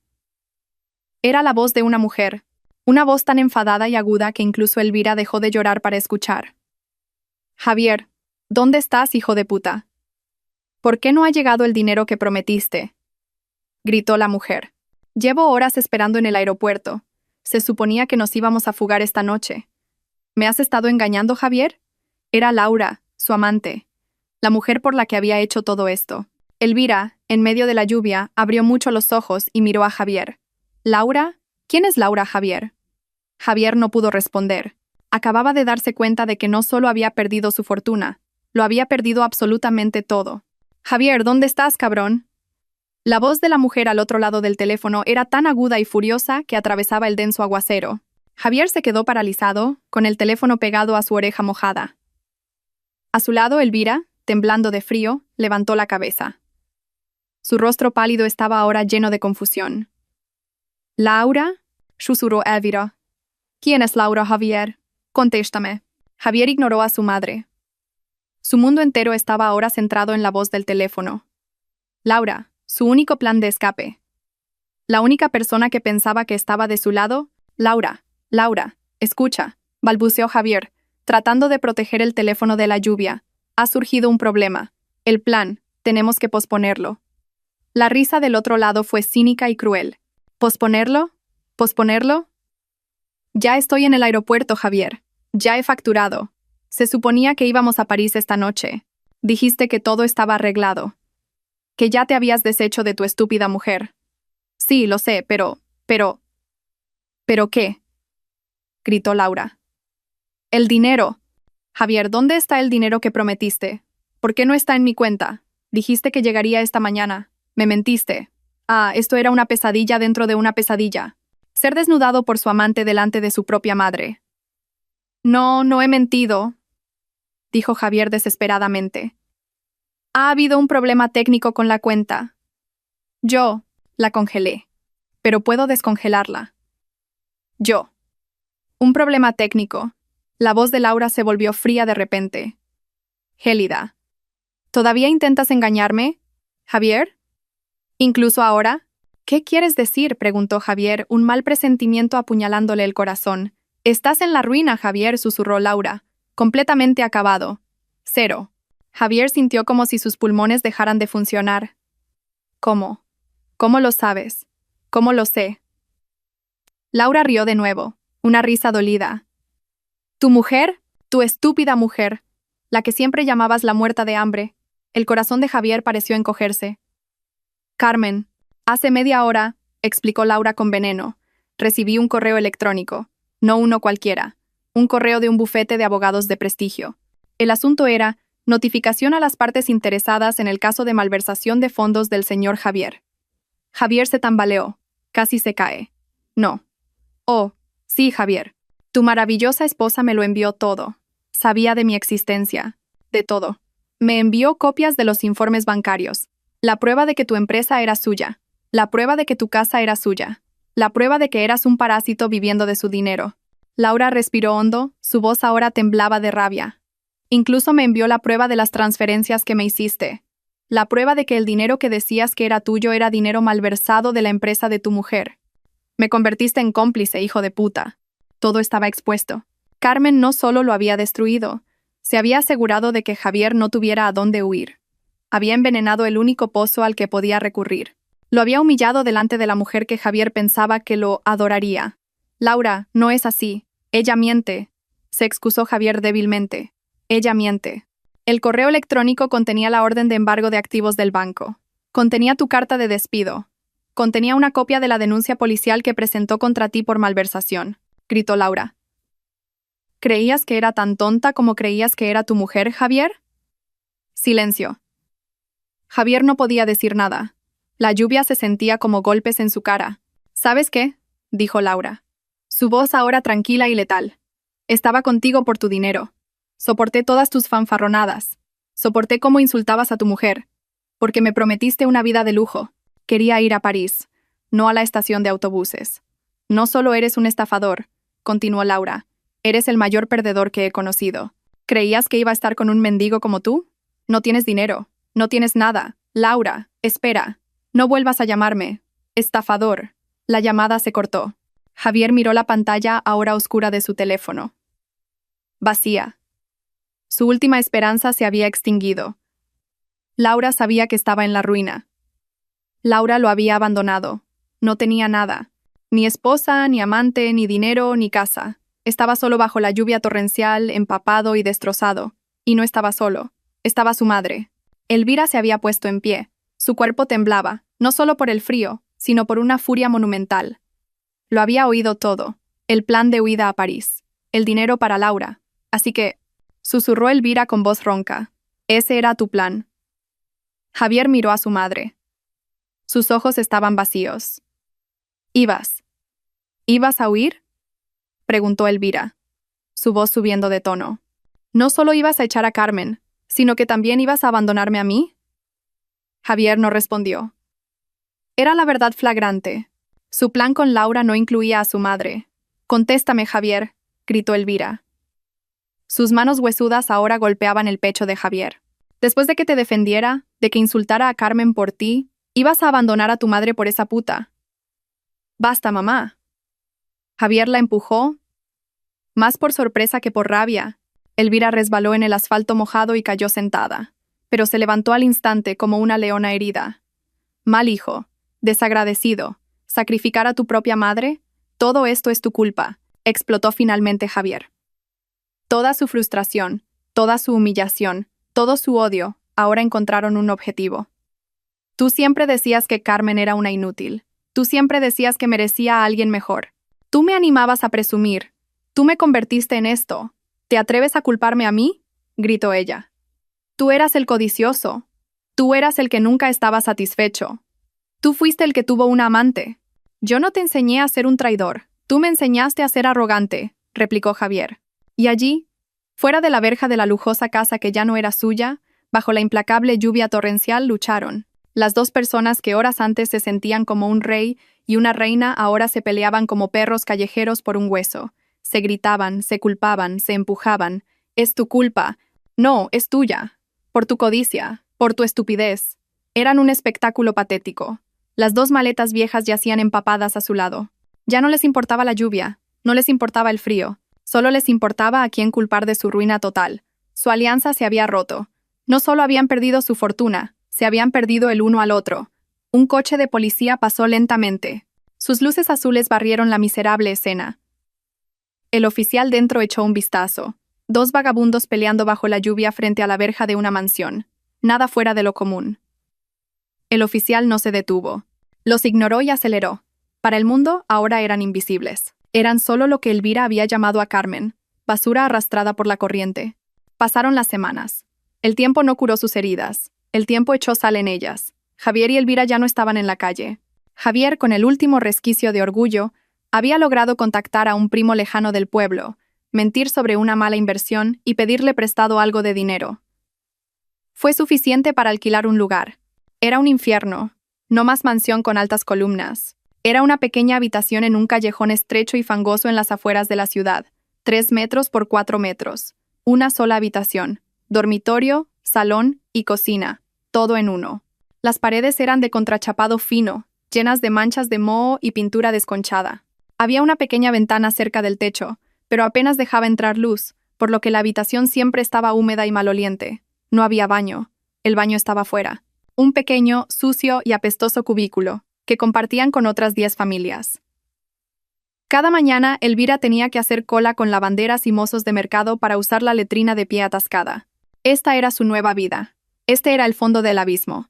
Era la voz de una mujer. Una voz tan enfadada y aguda que incluso Elvira dejó de llorar para escuchar. «Javier, ¿dónde estás, hijo de puta? ¿Por qué no ha llegado el dinero que prometiste?», gritó la mujer. «Llevo horas esperando en el aeropuerto. Se suponía que nos íbamos a fugar esta noche. ¿Me has estado engañando, Javier?». Era Laura, su amante, la mujer por la que había hecho todo esto. Elvira, en medio de la lluvia, abrió mucho los ojos y miró a Javier. «¿Laura? ¿Quién es Laura, Javier?». Javier no pudo responder. Acababa de darse cuenta de que no solo había perdido su fortuna, lo había perdido absolutamente todo. «Javier, ¿dónde estás, cabrón?». La voz de la mujer al otro lado del teléfono era tan aguda y furiosa que atravesaba el denso aguacero. Javier se quedó paralizado, con el teléfono pegado a su oreja mojada. A su lado, Elvira, temblando de frío, levantó la cabeza. Su rostro pálido estaba ahora lleno de confusión. «¿Laura?», susurró Elvira. «¿Quién es Laura, Javier? Contéstame». Javier ignoró a su madre. Su mundo entero estaba ahora centrado en la voz del teléfono. Laura, su único plan de escape. La única persona que pensaba que estaba de su lado. «Laura, Laura, escucha», balbuceó Javier, tratando de proteger el teléfono de la lluvia. «Ha surgido un problema. El plan, tenemos que posponerlo». La risa del otro lado fue cínica y cruel. «¿Posponerlo? ¿Posponerlo? Ya estoy en el aeropuerto, Javier. Ya he facturado. Se suponía que íbamos a París esta noche. Dijiste que todo estaba arreglado. Que ya te habías deshecho de tu estúpida mujer». «Sí, lo sé, pero... ¿Pero qué?», gritó Laura. «El dinero. Javier, ¿dónde está el dinero que prometiste? ¿Por qué no está en mi cuenta? Dijiste que llegaría esta mañana. Me mentiste. Ah, esto era una pesadilla dentro de una pesadilla. Ser desnudado por su amante delante de su propia madre». «No, no he mentido», dijo Javier desesperadamente. «Ha habido un problema técnico con la cuenta. Yo la congelé, pero puedo descongelarla. Yo». «Un problema técnico». La voz de Laura se volvió fría de repente. «Gélida. ¿Todavía intentas engañarme, Javier? ¿Incluso ahora?». «¿Qué quieres decir?», preguntó Javier, un mal presentimiento apuñalándole el corazón. «Estás en la ruina, Javier», susurró Laura. «Completamente acabado. Cero». Javier sintió como si sus pulmones dejaran de funcionar. «¿Cómo? ¿Cómo lo sabes? ¿Cómo lo sé?». Laura rió de nuevo, una risa dolida. «¿Tu mujer? Tu estúpida mujer, la que siempre llamabas la muerta de hambre». El corazón de Javier pareció encogerse. «Carmen, hace media hora», explicó Laura con veneno, recibí un correo electrónico, no uno cualquiera, un correo de un bufete de abogados de prestigio. El asunto era notificación a las partes interesadas en el caso de malversación de fondos del señor Javier. Javier se tambaleó, casi se cae. No. Oh, sí, Javier. Tu maravillosa esposa me lo envió todo. Sabía de mi existencia. De todo. Me envió copias de los informes bancarios. La prueba de que tu empresa era suya. La prueba de que tu casa era suya. La prueba de que eras un parásito viviendo de su dinero. Laura respiró hondo, su voz ahora temblaba de rabia. Incluso me envió la prueba de las transferencias que me hiciste. La prueba de que el dinero que decías que era tuyo era dinero malversado de la empresa de tu mujer. Me convertiste en cómplice, hijo de puta. Todo estaba expuesto. Carmen no solo lo había destruido, se había asegurado de que Javier no tuviera a dónde huir. Había envenenado el único pozo al que podía recurrir. Lo había humillado delante de la mujer que Javier pensaba que lo adoraría. Laura, no es así. Ella miente. Se excusó Javier débilmente. Ella miente. El correo electrónico contenía la orden de embargo de activos del banco. Contenía tu carta de despido. Contenía una copia de la denuncia policial que presentó contra ti por malversación, gritó Laura. ¿Creías que era tan tonta como creías que era tu mujer, Javier? Silencio. Javier no podía decir nada. La lluvia se sentía como golpes en su cara. ¿Sabes qué?, dijo Laura. Su voz ahora tranquila y letal. Estaba contigo por tu dinero. Soporté todas tus fanfarronadas. Soporté cómo insultabas a tu mujer. Porque me prometiste una vida de lujo. Quería ir a París, no a la estación de autobuses. No solo eres un estafador, continuó Laura. Eres el mayor perdedor que he conocido. ¿Creías que iba a estar con un mendigo como tú? No tienes dinero. No tienes nada. Laura, espera. No vuelvas a llamarme. Estafador. La llamada se cortó. Javier miró la pantalla ahora oscura de su teléfono. Vacía. Su última esperanza se había extinguido. Laura sabía que estaba en la ruina. Laura lo había abandonado. No tenía nada. Ni esposa, ni amante, ni dinero, ni casa. Estaba solo bajo la lluvia torrencial, empapado y destrozado. Y no estaba solo. Estaba su madre. Elvira se había puesto en pie. Su cuerpo temblaba, no solo por el frío, sino por una furia monumental. Lo había oído todo. El plan de huida a París. El dinero para Laura. Así que, susurró Elvira con voz ronca. Ese era tu plan. Javier miró a su madre. Sus ojos estaban vacíos. ¿Ibas a huir?, preguntó Elvira, su voz subiendo de tono. ¿No solo ibas a echar a Carmen, sino que también ibas a abandonarme a mí? Javier no respondió. Era la verdad flagrante. Su plan con Laura no incluía a su madre. Contéstame, Javier, gritó Elvira. Sus manos huesudas ahora golpeaban el pecho de Javier. Después de que te defendiera, de que insultara a Carmen por ti, ibas a abandonar a tu madre por esa puta. Basta, mamá. Javier la empujó, más por sorpresa que por rabia. Elvira resbaló en el asfalto mojado y cayó sentada, pero se levantó al instante como una leona herida. Mal hijo, desagradecido, sacrificar a tu propia madre, todo esto es tu culpa, explotó finalmente Javier. Toda su frustración, toda su humillación, todo su odio, ahora encontraron un objetivo. Tú siempre decías que Carmen era una inútil. Tú siempre decías que merecía a alguien mejor. Tú me animabas a presumir. Tú me convertiste en esto. ¿Te atreves a culparme a mí?, gritó ella. Tú eras el codicioso. Tú eras el que nunca estaba satisfecho. Tú fuiste el que tuvo una amante. Yo no te enseñé a ser un traidor. Tú me enseñaste a ser arrogante, replicó Javier. Y allí, fuera de la verja de la lujosa casa que ya no era suya, bajo la implacable lluvia torrencial lucharon. Las dos personas que horas antes se sentían como un rey y una reina ahora se peleaban como perros callejeros por un hueso. Se gritaban, se culpaban, se empujaban. Es tu culpa. No, es tuya. Por tu codicia, por tu estupidez. Eran un espectáculo patético. Las dos maletas viejas yacían empapadas a su lado. Ya no les importaba la lluvia, no les importaba el frío. Solo les importaba a quién culpar de su ruina total. Su alianza se había roto. No solo habían perdido su fortuna, se habían perdido el uno al otro. Un coche de policía pasó lentamente. Sus luces azules barrieron la miserable escena. El oficial dentro echó un vistazo. Dos vagabundos peleando bajo la lluvia frente a la verja de una mansión. Nada fuera de lo común. El oficial no se detuvo. Los ignoró y aceleró. Para el mundo, ahora eran invisibles. Eran solo lo que Elvira había llamado a Carmen, basura arrastrada por la corriente. Pasaron las semanas. El tiempo no curó sus heridas. El tiempo echó sal en ellas. Javier y Elvira ya no estaban en la calle. Javier, con el último resquicio de orgullo, había logrado contactar a un primo lejano del pueblo, mentir sobre una mala inversión y pedirle prestado algo de dinero. Fue suficiente para alquilar un lugar. Era un infierno, no más mansión con altas columnas. Era una pequeña habitación en un callejón estrecho y fangoso en las afueras de la ciudad, 3 metros por 4 metros. Una sola habitación, dormitorio, salón y cocina, todo en uno. Las paredes eran de contrachapado fino, llenas de manchas de moho y pintura desconchada. Había una pequeña ventana cerca del techo, pero apenas dejaba entrar luz, por lo que la habitación siempre estaba húmeda y maloliente. No había baño. El baño estaba fuera. Un pequeño, sucio y apestoso cubículo, que compartían con otras 10 familias. Cada mañana, Elvira tenía que hacer cola con lavanderas y mozos de mercado para usar la letrina de pie atascada. Esta era su nueva vida. Este era el fondo del abismo.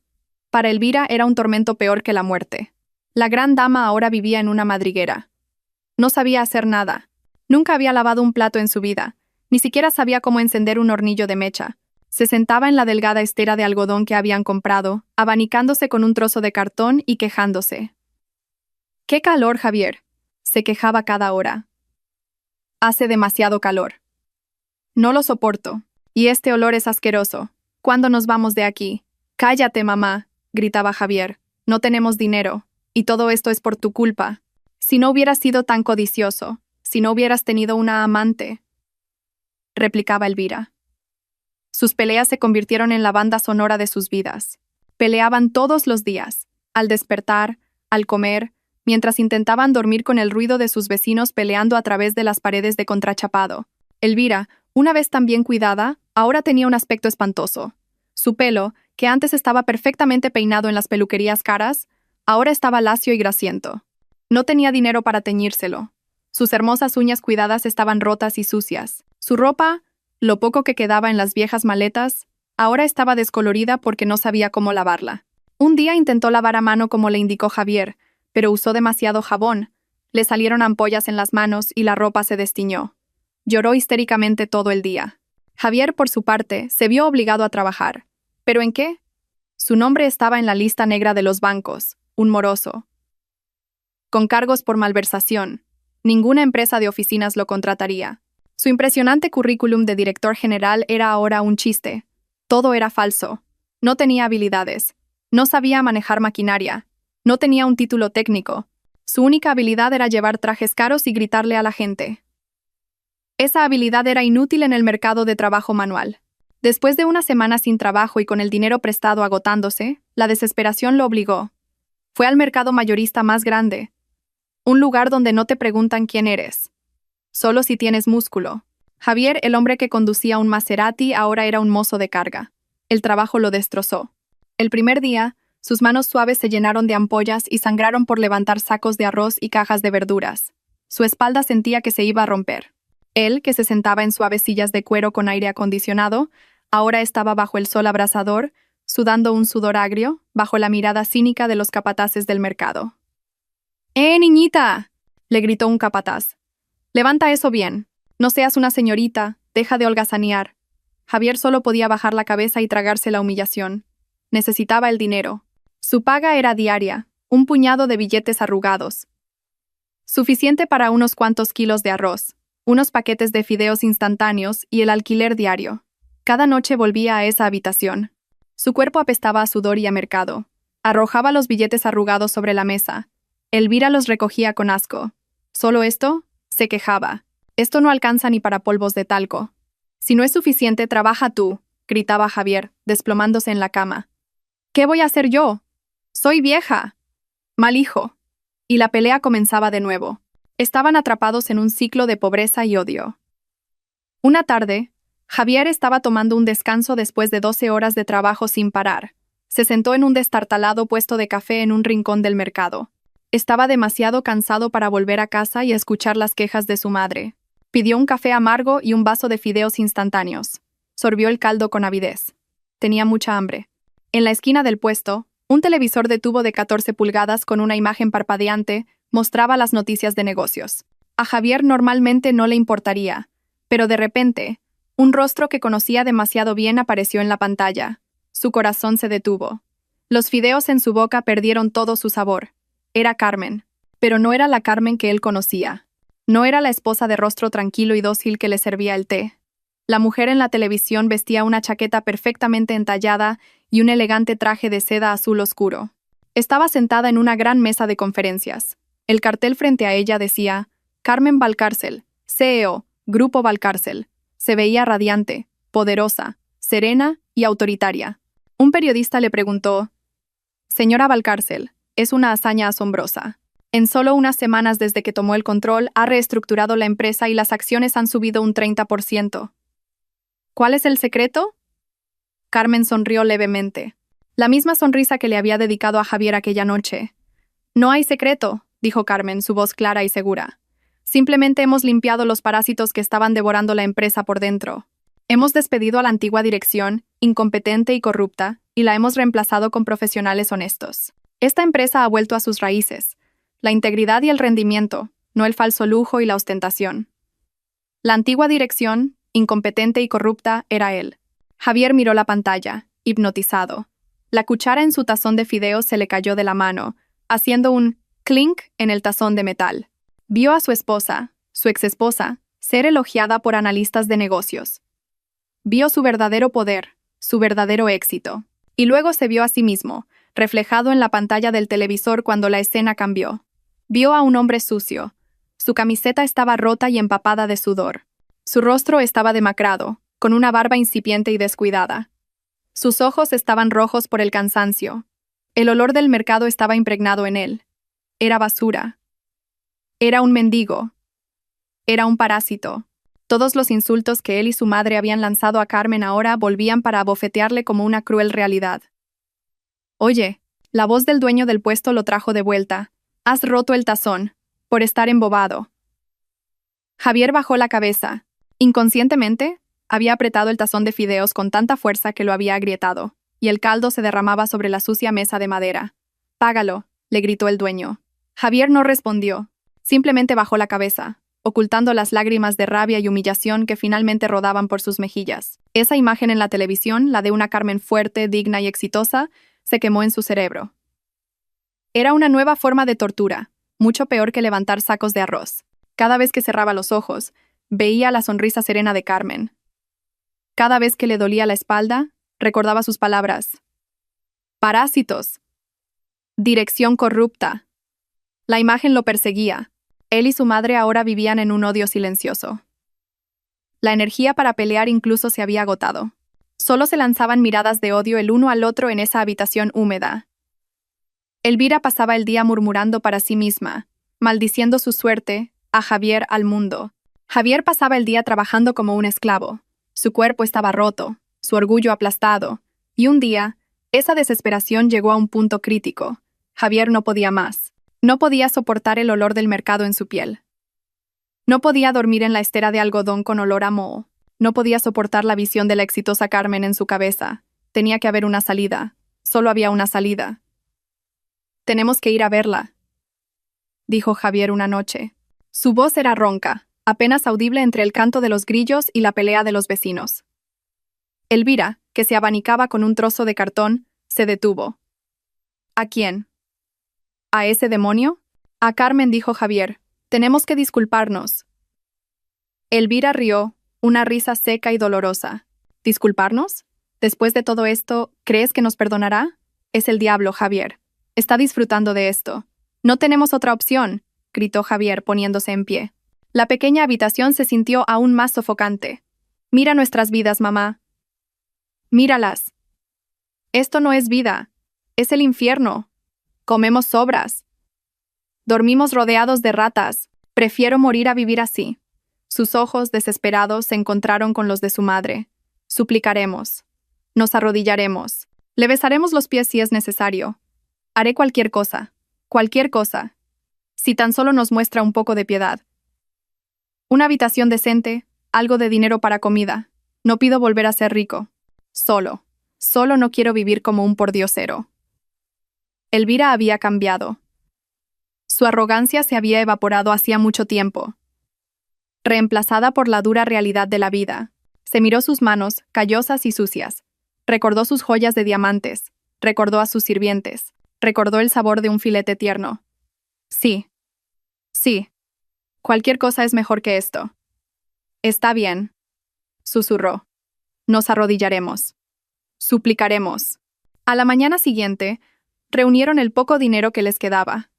Para Elvira era un tormento peor que la muerte. La gran dama ahora vivía en una madriguera. No sabía hacer nada. Nunca había lavado un plato en su vida. Ni siquiera sabía cómo encender un hornillo de mecha. Se sentaba en la delgada estera de algodón que habían comprado, abanicándose con un trozo de cartón y quejándose. «¡Qué calor, Javier!», se quejaba cada hora. «Hace demasiado calor. No lo soporto. Y este olor es asqueroso. ¿Cuándo nos vamos de aquí?» «Cállate, mamá», gritaba Javier. «No tenemos dinero. Y todo esto es por tu culpa. Si no hubieras sido tan codicioso, si no hubieras tenido una amante», replicaba Elvira. Sus peleas se convirtieron en la banda sonora de sus vidas. Peleaban todos los días, al despertar, al comer, mientras intentaban dormir con el ruido de sus vecinos peleando a través de las paredes de contrachapado. Elvira, una vez tan bien cuidada, ahora tenía un aspecto espantoso. Su pelo, que antes estaba perfectamente peinado en las peluquerías caras, ahora estaba lacio y grasiento. No tenía dinero para teñírselo. Sus hermosas uñas cuidadas estaban rotas y sucias. Su ropa, lo poco que quedaba en las viejas maletas, ahora estaba descolorida porque no sabía cómo lavarla. Un día intentó lavar a mano como le indicó Javier, pero usó demasiado jabón. Le salieron ampollas en las manos y la ropa se destiñó. Lloró histéricamente todo el día. Javier, por su parte, se vio obligado a trabajar. ¿Pero en qué? Su nombre estaba en la lista negra de los bancos, un moroso. Con cargos por malversación. Ninguna empresa de oficinas lo contrataría. Su impresionante currículum de director general era ahora un chiste. Todo era falso. No tenía habilidades. No sabía manejar maquinaria. No tenía un título técnico. Su única habilidad era llevar trajes caros y gritarle a la gente. Esa habilidad era inútil en el mercado de trabajo manual. Después de una semana sin trabajo y con el dinero prestado agotándose, la desesperación lo obligó. Fue al mercado mayorista más grande. Un lugar donde no te preguntan quién eres. Solo si tienes músculo. Javier, el hombre que conducía un Maserati, ahora era un mozo de carga. El trabajo lo destrozó. El primer día, sus manos suaves se llenaron de ampollas y sangraron por levantar sacos de arroz y cajas de verduras. Su espalda sentía que se iba a romper. Él, que se sentaba en suaves sillas de cuero con aire acondicionado, ahora estaba bajo el sol abrasador, sudando un sudor agrio, bajo la mirada cínica de los capataces del mercado. Niñita!, le gritó un capataz. «Levanta eso bien. No seas una señorita, deja de holgazanear». Javier solo podía bajar la cabeza y tragarse la humillación. Necesitaba el dinero. Su paga era diaria, un puñado de billetes arrugados. Suficiente para unos cuantos kilos de arroz, unos paquetes de fideos instantáneos y el alquiler diario. Cada noche volvía a esa habitación. Su cuerpo apestaba a sudor y a mercado. Arrojaba los billetes arrugados sobre la mesa. Elvira los recogía con asco. ¿Solo esto?, se quejaba. «Esto no alcanza ni para polvos de talco». «Si no es suficiente, trabaja tú», gritaba Javier, desplomándose en la cama. «¿Qué voy a hacer yo? Soy vieja». «Mal hijo». Y la pelea comenzaba de nuevo. Estaban atrapados en un ciclo de pobreza y odio. Una tarde, Javier estaba tomando un descanso después de 12 horas de trabajo sin parar. Se sentó en un destartalado puesto de café en un rincón del mercado. Estaba demasiado cansado para volver a casa y escuchar las quejas de su madre. Pidió un café amargo y un vaso de fideos instantáneos. Sorbió el caldo con avidez. Tenía mucha hambre. En la esquina del puesto, un televisor de tubo de 14 pulgadas con una imagen parpadeante Mostraba las noticias de negocios. A Javier normalmente no le importaría, pero de repente, un rostro que conocía demasiado bien apareció en la pantalla. Su corazón se detuvo. Los fideos en su boca perdieron todo su sabor. Era Carmen, pero no era la Carmen que él conocía. No era la esposa de rostro tranquilo y dócil que le servía el té. La mujer en la televisión vestía una chaqueta perfectamente entallada y un elegante traje de seda azul oscuro. Estaba sentada en una gran mesa de conferencias. El cartel frente a ella decía: Carmen Valcárcel, CEO, Grupo Valcárcel. Se veía radiante, poderosa, serena y autoritaria. Un periodista le preguntó: Señora Valcárcel, es una hazaña asombrosa. En solo unas semanas desde que tomó el control, ha reestructurado la empresa y las acciones han subido un 30%. ¿Cuál es el secreto? Carmen sonrió levemente. La misma sonrisa que le había dedicado a Javier aquella noche. No hay secreto, dijo Carmen, su voz clara y segura. Simplemente hemos limpiado los parásitos que estaban devorando la empresa por dentro. Hemos despedido a la antigua dirección, incompetente y corrupta, y la hemos reemplazado con profesionales honestos. Esta empresa ha vuelto a sus raíces, la integridad y el rendimiento, no el falso lujo y la ostentación. La antigua dirección, incompetente y corrupta, era él. Javier miró la pantalla, hipnotizado. La cuchara en su tazón de fideos se le cayó de la mano, haciendo un clink en el tazón de metal. Vio a su esposa, su exesposa, ser elogiada por analistas de negocios. Vio su verdadero poder, su verdadero éxito. Y luego se vio a sí mismo, reflejado en la pantalla del televisor cuando la escena cambió. Vio a un hombre sucio. Su camiseta estaba rota y empapada de sudor. Su rostro estaba demacrado, con una barba incipiente y descuidada. Sus ojos estaban rojos por el cansancio. El olor del mercado estaba impregnado en él. Era basura. Era un mendigo. Era un parásito. Todos los insultos que él y su madre habían lanzado a Carmen ahora volvían para abofetearle como una cruel realidad. Oye, la voz del dueño del puesto lo trajo de vuelta. Has roto el tazón, por estar embobado. Javier bajó la cabeza. Inconscientemente, había apretado el tazón de fideos con tanta fuerza que lo había agrietado, y el caldo se derramaba sobre la sucia mesa de madera. Págalo, le gritó el dueño. Javier no respondió, simplemente bajó la cabeza, ocultando las lágrimas de rabia y humillación que finalmente rodaban por sus mejillas. Esa imagen en la televisión, la de una Carmen fuerte, digna y exitosa, se quemó en su cerebro. Era una nueva forma de tortura, mucho peor que levantar sacos de arroz. Cada vez que cerraba los ojos, veía la sonrisa serena de Carmen. Cada vez que le dolía la espalda, recordaba sus palabras. Parásitos. Dirección corrupta. La imagen lo perseguía. Él y su madre ahora vivían en un odio silencioso. La energía para pelear incluso se había agotado. Solo se lanzaban miradas de odio el uno al otro en esa habitación húmeda. Elvira pasaba el día murmurando para sí misma, maldiciendo su suerte, a Javier al mundo. Javier pasaba el día trabajando como un esclavo. Su cuerpo estaba roto, su orgullo aplastado, y un día, esa desesperación llegó a un punto crítico. Javier no podía más. No podía soportar el olor del mercado en su piel. No podía dormir en la estera de algodón con olor a moho. No podía soportar la visión de la exitosa Carmen en su cabeza. Tenía que haber una salida. Solo había una salida. Tenemos que ir a verla, dijo Javier una noche. Su voz era ronca, apenas audible entre el canto de los grillos y la pelea de los vecinos. Elvira, que se abanicaba con un trozo de cartón, se detuvo. ¿A quién? ¿A ese demonio? A Carmen, dijo Javier. Tenemos que disculparnos. Elvira rió, una risa seca y dolorosa. ¿Disculparnos? Después de todo esto, ¿crees que nos perdonará? Es el diablo, Javier. Está disfrutando de esto. No tenemos otra opción, gritó Javier poniéndose en pie. La pequeña habitación se sintió aún más sofocante. Mira nuestras vidas, mamá. Míralas. Esto no es vida. Es el infierno. Comemos sobras. Dormimos rodeados de ratas. Prefiero morir a vivir así. Sus ojos, desesperados, se encontraron con los de su madre. Suplicaremos. Nos arrodillaremos. Le besaremos los pies si es necesario. Haré cualquier cosa. Cualquier cosa. Si tan solo nos muestra un poco de piedad. Una habitación decente, algo de dinero para comida. No pido volver a ser rico. Solo no quiero vivir como un pordiosero. Elvira había cambiado. Su arrogancia se había evaporado hacía mucho tiempo, reemplazada por la dura realidad de la vida. Se miró sus manos, callosas y sucias. Recordó sus joyas de diamantes. Recordó a sus sirvientes. Recordó el sabor de un filete tierno. Sí. Sí. Cualquier cosa es mejor que esto. Está bien, susurró. Nos arrodillaremos. Suplicaremos. A la mañana siguiente, reunieron el poco dinero que les quedaba.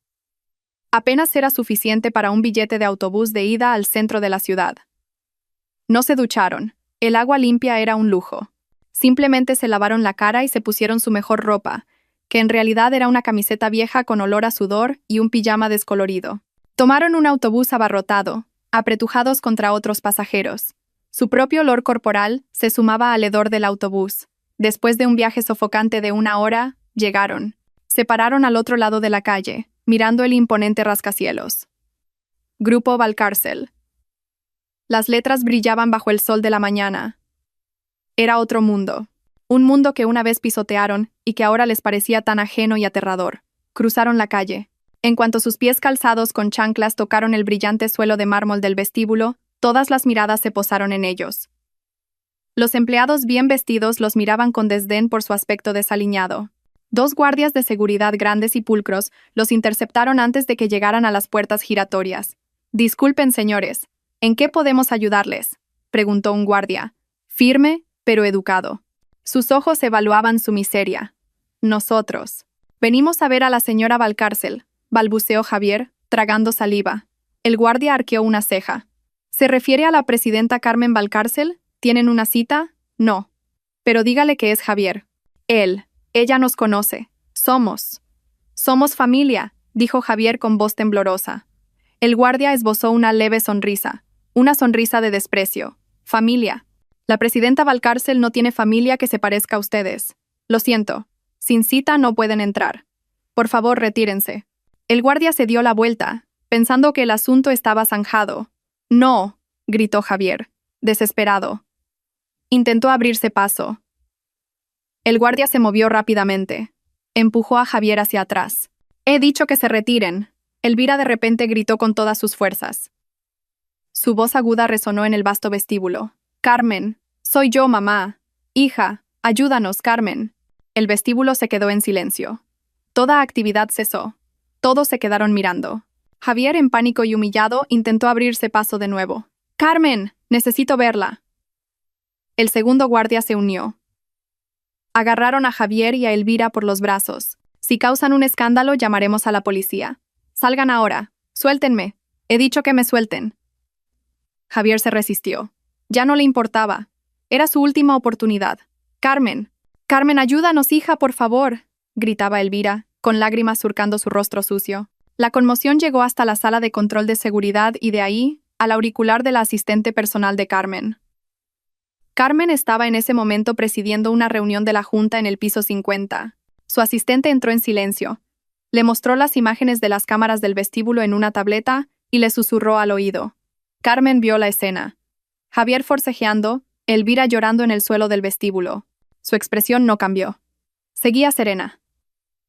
Apenas era suficiente para un billete de autobús de ida al centro de la ciudad. No se ducharon. El agua limpia era un lujo. Simplemente se lavaron la cara y se pusieron su mejor ropa, que en realidad era una camiseta vieja con olor a sudor y un pijama descolorido. Tomaron un autobús abarrotado, apretujados contra otros pasajeros. Su propio olor corporal se sumaba al hedor del autobús. Después de un viaje sofocante de 1 hora, llegaron. Se pararon al otro lado de la calle, mirando el imponente rascacielos. Grupo Valcárcel. Las letras brillaban bajo el sol de la mañana. Era otro mundo. Un mundo que una vez pisotearon y que ahora les parecía tan ajeno y aterrador. Cruzaron la calle. En cuanto sus pies calzados con chanclas tocaron el brillante suelo de mármol del vestíbulo, todas las miradas se posaron en ellos. Los empleados bien vestidos los miraban con desdén por su aspecto desaliñado. 2 guardias de seguridad grandes y pulcros los interceptaron antes de que llegaran a las puertas giratorias. «Disculpen, señores, ¿en qué podemos ayudarles?», preguntó un guardia, firme, pero educado. Sus ojos evaluaban su miseria. «Nosotros. Venimos a ver a la señora Valcárcel», balbuceó Javier, tragando saliva. El guardia arqueó una ceja. «¿Se refiere a la presidenta Carmen Valcárcel? ¿Tienen una cita?» «No. Pero dígale que es Javier. Ella nos conoce. Somos familia», dijo Javier con voz temblorosa. El guardia esbozó una leve sonrisa, una sonrisa de desprecio. «Familia. La presidenta Valcárcel no tiene familia que se parezca a ustedes. Lo siento. Sin cita no pueden entrar. Por favor, retírense». El guardia se dio la vuelta, pensando que el asunto estaba zanjado. «No», gritó Javier, desesperado. Intentó abrirse paso. El guardia se movió rápidamente. Empujó a Javier hacia atrás. «He dicho que se retiren», Elvira de repente gritó con todas sus fuerzas. Su voz aguda resonó en el vasto vestíbulo. «Carmen, soy yo, mamá. Hija, ayúdanos, Carmen». El vestíbulo se quedó en silencio. Toda actividad cesó. Todos se quedaron mirando. Javier, en pánico y humillado, intentó abrirse paso de nuevo. «Carmen, necesito verla». El segundo guardia se unió. Agarraron a Javier y a Elvira por los brazos. «Si causan un escándalo, llamaremos a la policía. Salgan ahora. Suéltenme. He dicho que me suelten». Javier se resistió. Ya no le importaba. Era su última oportunidad. «Carmen. Carmen, ayúdanos, hija, por favor», gritaba Elvira, con lágrimas surcando su rostro sucio. La conmoción llegó hasta la sala de control de seguridad y de ahí, al auricular de la asistente personal de Carmen. Carmen estaba en ese momento presidiendo una reunión de la Junta en el piso 50. Su asistente entró en silencio. Le mostró las imágenes de las cámaras del vestíbulo en una tableta y le susurró al oído. Carmen vio la escena. Javier forcejeando, Elvira llorando en el suelo del vestíbulo. Su expresión no cambió. Seguía serena.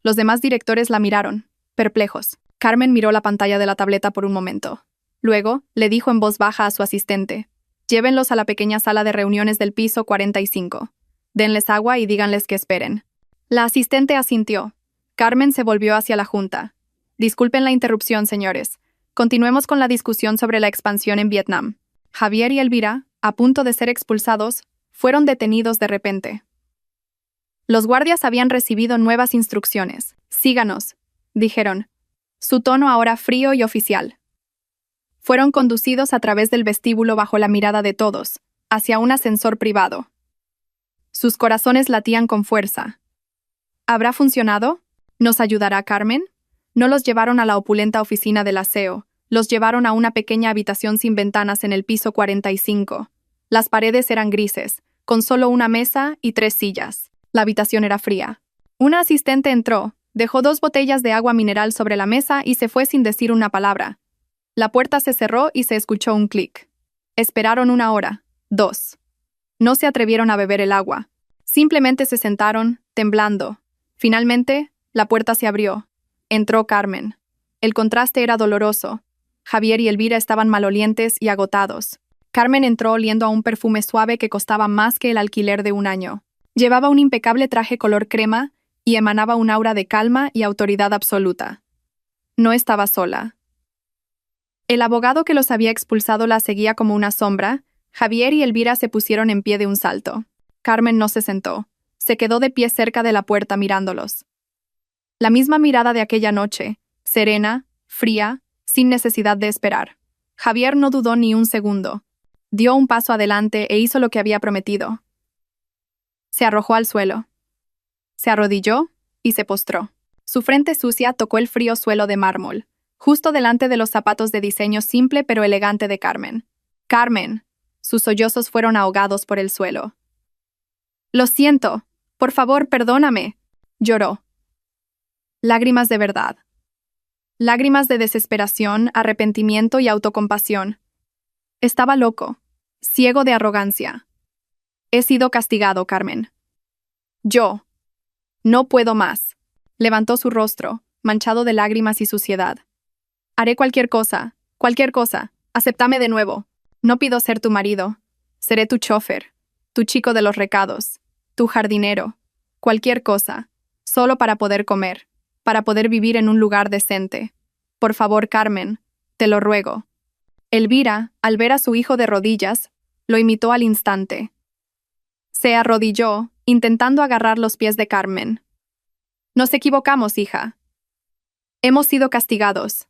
Los demás directores la miraron, perplejos. Carmen miró la pantalla de la tableta por un momento. Luego, le dijo en voz baja a su asistente: «Llévenlos a la pequeña sala de reuniones del piso 45. Denles agua y díganles que esperen». La asistente asintió. Carmen se volvió hacia la Junta. «Disculpen la interrupción, señores. Continuemos con la discusión sobre la expansión en Vietnam». Javier y Elvira, a punto de ser expulsados, fueron detenidos de repente. Los guardias habían recibido nuevas instrucciones. «Síganos», dijeron, su tono ahora frío y oficial. Fueron conducidos a través del vestíbulo bajo la mirada de todos, hacia un ascensor privado. Sus corazones latían con fuerza. ¿Habrá funcionado? ¿Nos ayudará Carmen? No los llevaron a la opulenta oficina del aseo, los llevaron a una pequeña habitación sin ventanas en el piso 45. Las paredes eran grises, con solo una mesa y 3 sillas. La habitación era fría. Una asistente entró, dejó 2 botellas de agua mineral sobre la mesa y se fue sin decir una palabra. La puerta se cerró y se escuchó un clic. Esperaron 1 hora, 2. No se atrevieron a beber el agua. Simplemente se sentaron, temblando. Finalmente, la puerta se abrió. Entró Carmen. El contraste era doloroso. Javier y Elvira estaban malolientes y agotados. Carmen entró oliendo a un perfume suave que costaba más que el alquiler de un año. Llevaba un impecable traje color crema y emanaba un aura de calma y autoridad absoluta. No estaba sola. El abogado que los había expulsado la seguía como una sombra. Javier y Elvira se pusieron en pie de un salto. Carmen no se sentó. Se quedó de pie cerca de la puerta mirándolos. La misma mirada de aquella noche, serena, fría, sin necesidad de esperar. Javier no dudó ni un segundo. Dio un paso adelante e hizo lo que había prometido. Se arrojó al suelo. Se arrodilló y se postró. Su frente sucia tocó el frío suelo de mármol, justo delante de los zapatos de diseño simple pero elegante de Carmen. ¡Carmen! Sus sollozos fueron ahogados por el suelo. «Lo siento. Por favor, perdóname», lloró. Lágrimas de verdad. Lágrimas de desesperación, arrepentimiento y autocompasión. Estaba loco, ciego de arrogancia. He sido castigado, Carmen. Yo. No puedo más. Levantó su rostro, manchado de lágrimas y suciedad. Haré cualquier cosa. Acéptame de nuevo. No pido ser tu marido. Seré tu chofer, tu chico de los recados, tu jardinero. Cualquier cosa. Solo para poder comer, para poder vivir en un lugar decente. Por favor, Carmen, te lo ruego. Elvira, al ver a su hijo de rodillas, lo imitó al instante. Se arrodilló, intentando agarrar los pies de Carmen. Nos equivocamos, hija. Hemos sido castigados.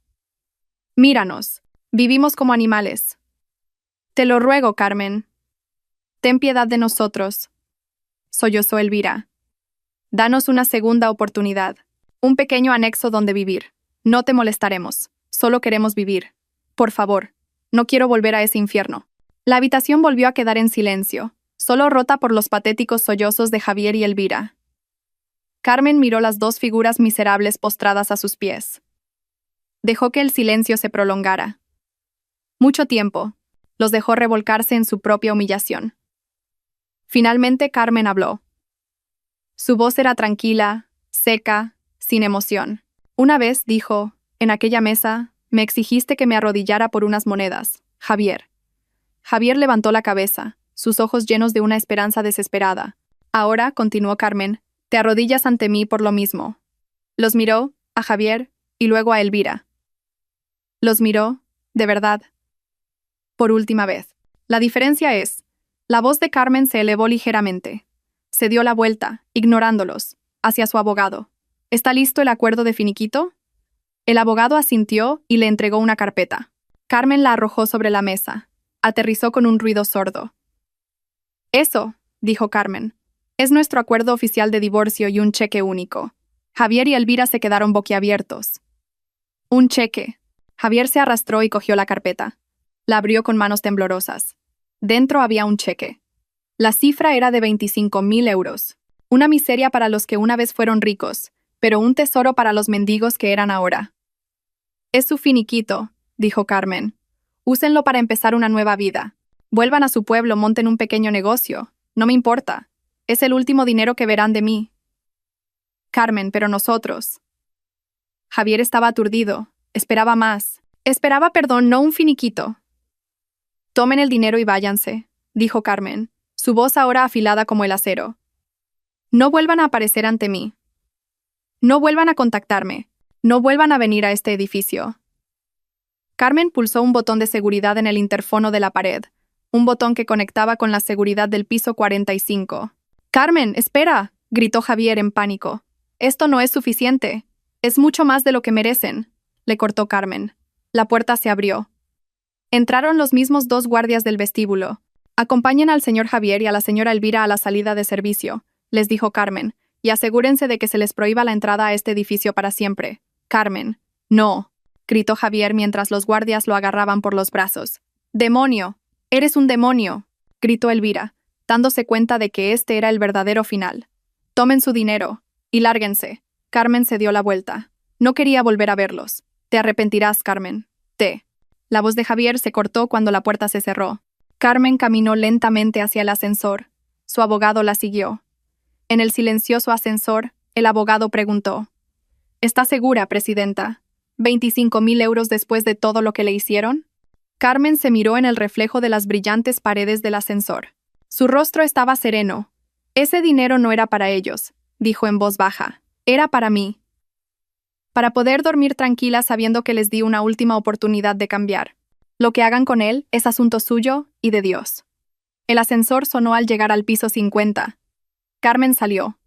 Míranos, vivimos como animales. Te lo ruego, Carmen. Ten piedad de nosotros. Sollozó Elvira. Danos una segunda oportunidad, un pequeño anexo donde vivir. No te molestaremos, solo queremos vivir. Por favor, no quiero volver a ese infierno. La habitación volvió a quedar en silencio, solo rota por los patéticos sollozos de Javier y Elvira. Carmen miró las dos figuras miserables postradas a sus pies. Dejó que el silencio se prolongara. Mucho tiempo, los dejó revolcarse en su propia humillación. Finalmente Carmen habló. Su voz era tranquila, seca, sin emoción. Una vez dijo, en aquella mesa, me exigiste que me arrodillara por unas monedas, Javier. Javier levantó la cabeza, sus ojos llenos de una esperanza desesperada. Ahora, continuó Carmen, te arrodillas ante mí por lo mismo. Los miró, a Javier, y luego a Elvira. Los miró, de verdad. Por última vez. La diferencia es, la voz de Carmen se elevó ligeramente. Se dio la vuelta, ignorándolos, hacia su abogado. ¿Está listo el acuerdo de finiquito? El abogado asintió y le entregó una carpeta. Carmen la arrojó sobre la mesa. Aterrizó con un ruido sordo. Eso, dijo Carmen, es nuestro acuerdo oficial de divorcio y un cheque único. Javier y Elvira se quedaron boquiabiertos. Un cheque. Javier se arrastró y cogió la carpeta. La abrió con manos temblorosas. Dentro había un cheque. La cifra era de 25.000 euros. Una miseria para los que una vez fueron ricos, pero un tesoro para los mendigos que eran ahora. Es su finiquito, dijo Carmen. Úsenlo para empezar una nueva vida. Vuelvan a su pueblo, monten un pequeño negocio. No me importa. Es el último dinero que verán de mí. Carmen, pero nosotros. Javier estaba aturdido. Esperaba más. Esperaba perdón, no un finiquito. Tomen el dinero y váyanse, dijo Carmen, su voz ahora afilada como el acero. No vuelvan a aparecer ante mí. No vuelvan a contactarme. No vuelvan a venir a este edificio. Carmen pulsó un botón de seguridad en el interfono de la pared, un botón que conectaba con la seguridad del piso 45. «¡Carmen, espera!», gritó Javier en pánico. «Esto no es suficiente. Es mucho más de lo que merecen», le cortó Carmen. La puerta se abrió. Entraron los mismos dos guardias del vestíbulo. «Acompañen al señor Javier y a la señora Elvira a la salida de servicio», les dijo Carmen, «y asegúrense de que se les prohíba la entrada a este edificio para siempre». «Carmen, no», gritó Javier mientras los guardias lo agarraban por los brazos. «¡Demonio! ¡Eres un demonio!», gritó Elvira, dándose cuenta de que este era el verdadero final. «Tomen su dinero y lárguense». Carmen se dio la vuelta. No quería volver a verlos. «Te arrepentirás, Carmen. La voz de Javier se cortó cuando la puerta se cerró. Carmen caminó lentamente hacia el ascensor. Su abogado la siguió. En el silencioso ascensor, el abogado preguntó: «¿Está segura, presidenta? ¿25.000 euros después de todo lo que le hicieron? Carmen se miró en el reflejo de las brillantes paredes del ascensor. Su rostro estaba sereno. Ese dinero no era para ellos, dijo en voz baja. Era para mí. Para poder dormir tranquila sabiendo que les di una última oportunidad de cambiar. Lo que hagan con él es asunto suyo y de Dios. El ascensor sonó al llegar al piso 50. Carmen salió.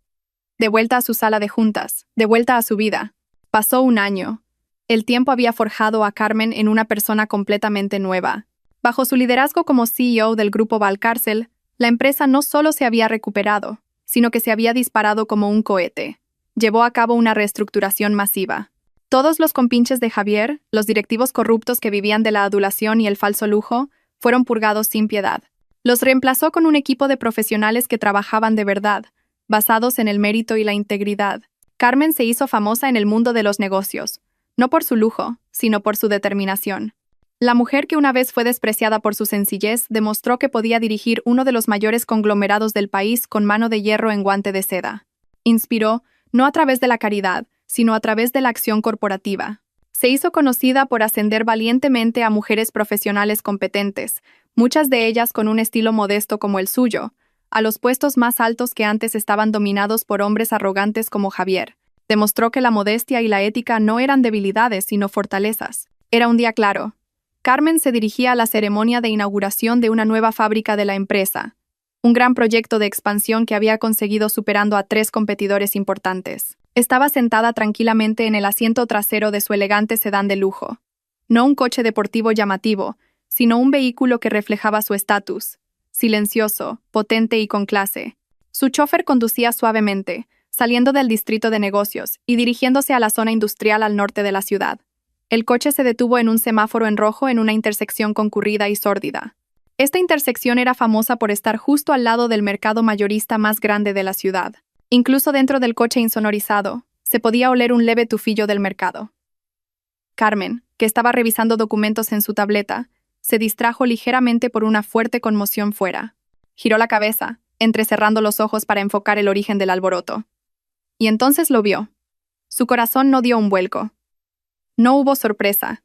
De vuelta a su sala de juntas, de vuelta a su vida. Pasó un año. El tiempo había forjado a Carmen en una persona completamente nueva. Bajo su liderazgo como CEO del grupo Valcárcel, la empresa no solo se había recuperado, sino que se había disparado como un cohete. Llevó a cabo una reestructuración masiva. Todos los compinches de Javier, los directivos corruptos que vivían de la adulación y el falso lujo, fueron purgados sin piedad. Los reemplazó con un equipo de profesionales que trabajaban de verdad, basados en el mérito y la integridad. Carmen se hizo famosa en el mundo de los negocios, no por su lujo, sino por su determinación. La mujer que una vez fue despreciada por su sencillez demostró que podía dirigir uno de los mayores conglomerados del país con mano de hierro en guante de seda. Inspiró, no a través de la caridad, sino a través de la acción corporativa. Se hizo conocida por ascender valientemente a mujeres profesionales competentes, muchas de ellas con un estilo modesto como el suyo, a los puestos más altos que antes estaban dominados por hombres arrogantes como Javier. Demostró que la modestia y la ética no eran debilidades, sino fortalezas. Era un día claro. Carmen se dirigía a la ceremonia de inauguración de una nueva fábrica de la empresa, un gran proyecto de expansión que había conseguido superando a 3 competidores importantes. Estaba sentada tranquilamente en el asiento trasero de su elegante sedán de lujo. No un coche deportivo llamativo, sino un vehículo que reflejaba su estatus, silencioso, potente y con clase. Su chofer conducía suavemente, saliendo del distrito de negocios y dirigiéndose a la zona industrial al norte de la ciudad. El coche se detuvo en un semáforo en rojo en una intersección concurrida y sórdida. Esta intersección era famosa por estar justo al lado del mercado mayorista más grande de la ciudad. Incluso dentro del coche insonorizado, se podía oler un leve tufillo del mercado. Carmen, que estaba revisando documentos en su tableta, se distrajo ligeramente por una fuerte conmoción fuera. Giró la cabeza, entrecerrando los ojos para enfocar el origen del alboroto. Y entonces lo vio. Su corazón no dio un vuelco. No hubo sorpresa,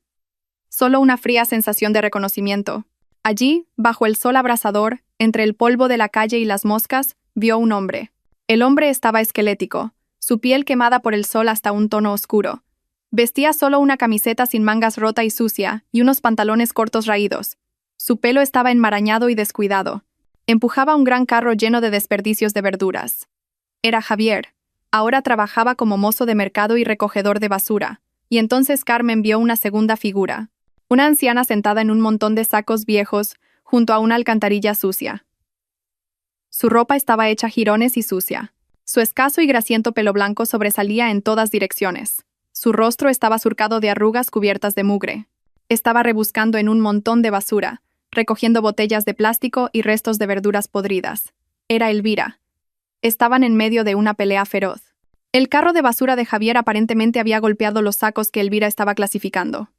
solo una fría sensación de reconocimiento. Allí, bajo el sol abrasador, entre el polvo de la calle y las moscas, vio un hombre. El hombre estaba esquelético, su piel quemada por el sol hasta un tono oscuro. Vestía solo una camiseta sin mangas rota y sucia y unos pantalones cortos raídos. Su pelo estaba enmarañado y descuidado. Empujaba un gran carro lleno de desperdicios de verduras. Era Javier. Ahora trabajaba como mozo de mercado y recogedor de basura. Y entonces Carmen vio una segunda figura, una anciana sentada en un montón de sacos viejos junto a una alcantarilla sucia. Su ropa estaba hecha jirones y sucia. Su escaso y grasiento pelo blanco sobresalía en todas direcciones. Su rostro estaba surcado de arrugas cubiertas de mugre. Estaba rebuscando en un montón de basura, recogiendo botellas de plástico y restos de verduras podridas. Era Elvira. Estaban en medio de una pelea feroz. El carro de basura de Javier aparentemente había golpeado los sacos que Elvira estaba clasificando.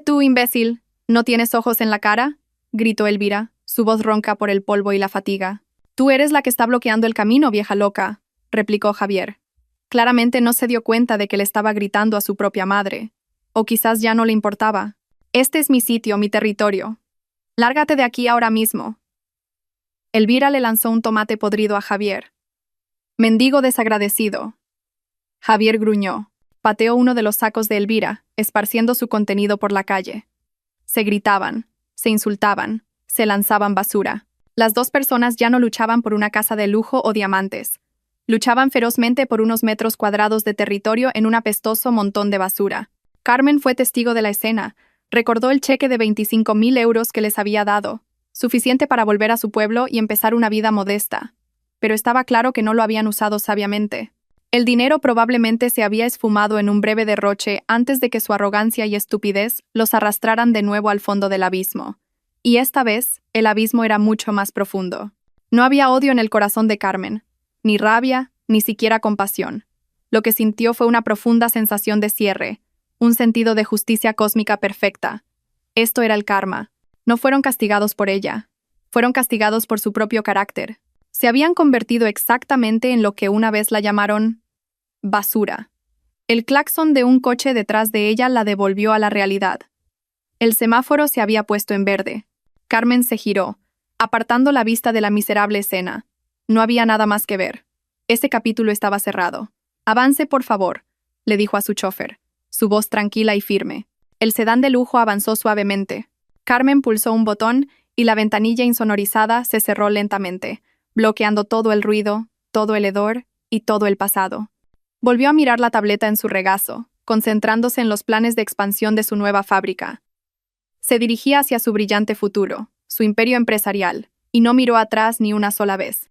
Tú, imbécil, ¿no tienes ojos en la cara?, gritó Elvira, su voz ronca por el polvo y la fatiga. Tú eres la que está bloqueando el camino, vieja loca, replicó Javier. Claramente no se dio cuenta de que le estaba gritando a su propia madre. O quizás ya no le importaba. Este es mi sitio, mi territorio. Lárgate de aquí ahora mismo. Elvira le lanzó un tomate podrido a Javier. Mendigo desagradecido. Javier gruñó. Pateó uno de los sacos de Elvira, esparciendo su contenido por la calle. Se gritaban, se insultaban, se lanzaban basura. Las dos personas ya no luchaban por una casa de lujo o diamantes. Luchaban ferozmente por unos metros cuadrados de territorio en un apestoso montón de basura. Carmen fue testigo de la escena. Recordó el cheque de 25.000 euros que les había dado, suficiente para volver a su pueblo y empezar una vida modesta. Pero estaba claro que no lo habían usado sabiamente. El dinero probablemente se había esfumado en un breve derroche antes de que su arrogancia y estupidez los arrastraran de nuevo al fondo del abismo. Y esta vez, el abismo era mucho más profundo. No había odio en el corazón de Carmen, ni rabia, ni siquiera compasión. Lo que sintió fue una profunda sensación de cierre, un sentido de justicia cósmica perfecta. Esto era el karma. No fueron castigados por ella. Fueron castigados por su propio carácter. Se habían convertido exactamente en lo que una vez la llamaron basura. El claxon de un coche detrás de ella la devolvió a la realidad. El semáforo se había puesto en verde. Carmen se giró, apartando la vista de la miserable escena. No había nada más que ver. Ese capítulo estaba cerrado. «Avance, por favor», le dijo a su chofer, su voz tranquila y firme. El sedán de lujo avanzó suavemente. Carmen pulsó un botón y la ventanilla insonorizada se cerró lentamente, bloqueando todo el ruido, todo el hedor y todo el pasado. Volvió a mirar la tableta en su regazo, concentrándose en los planes de expansión de su nueva fábrica. Se dirigía hacia su brillante futuro, su imperio empresarial, y no miró atrás ni una sola vez.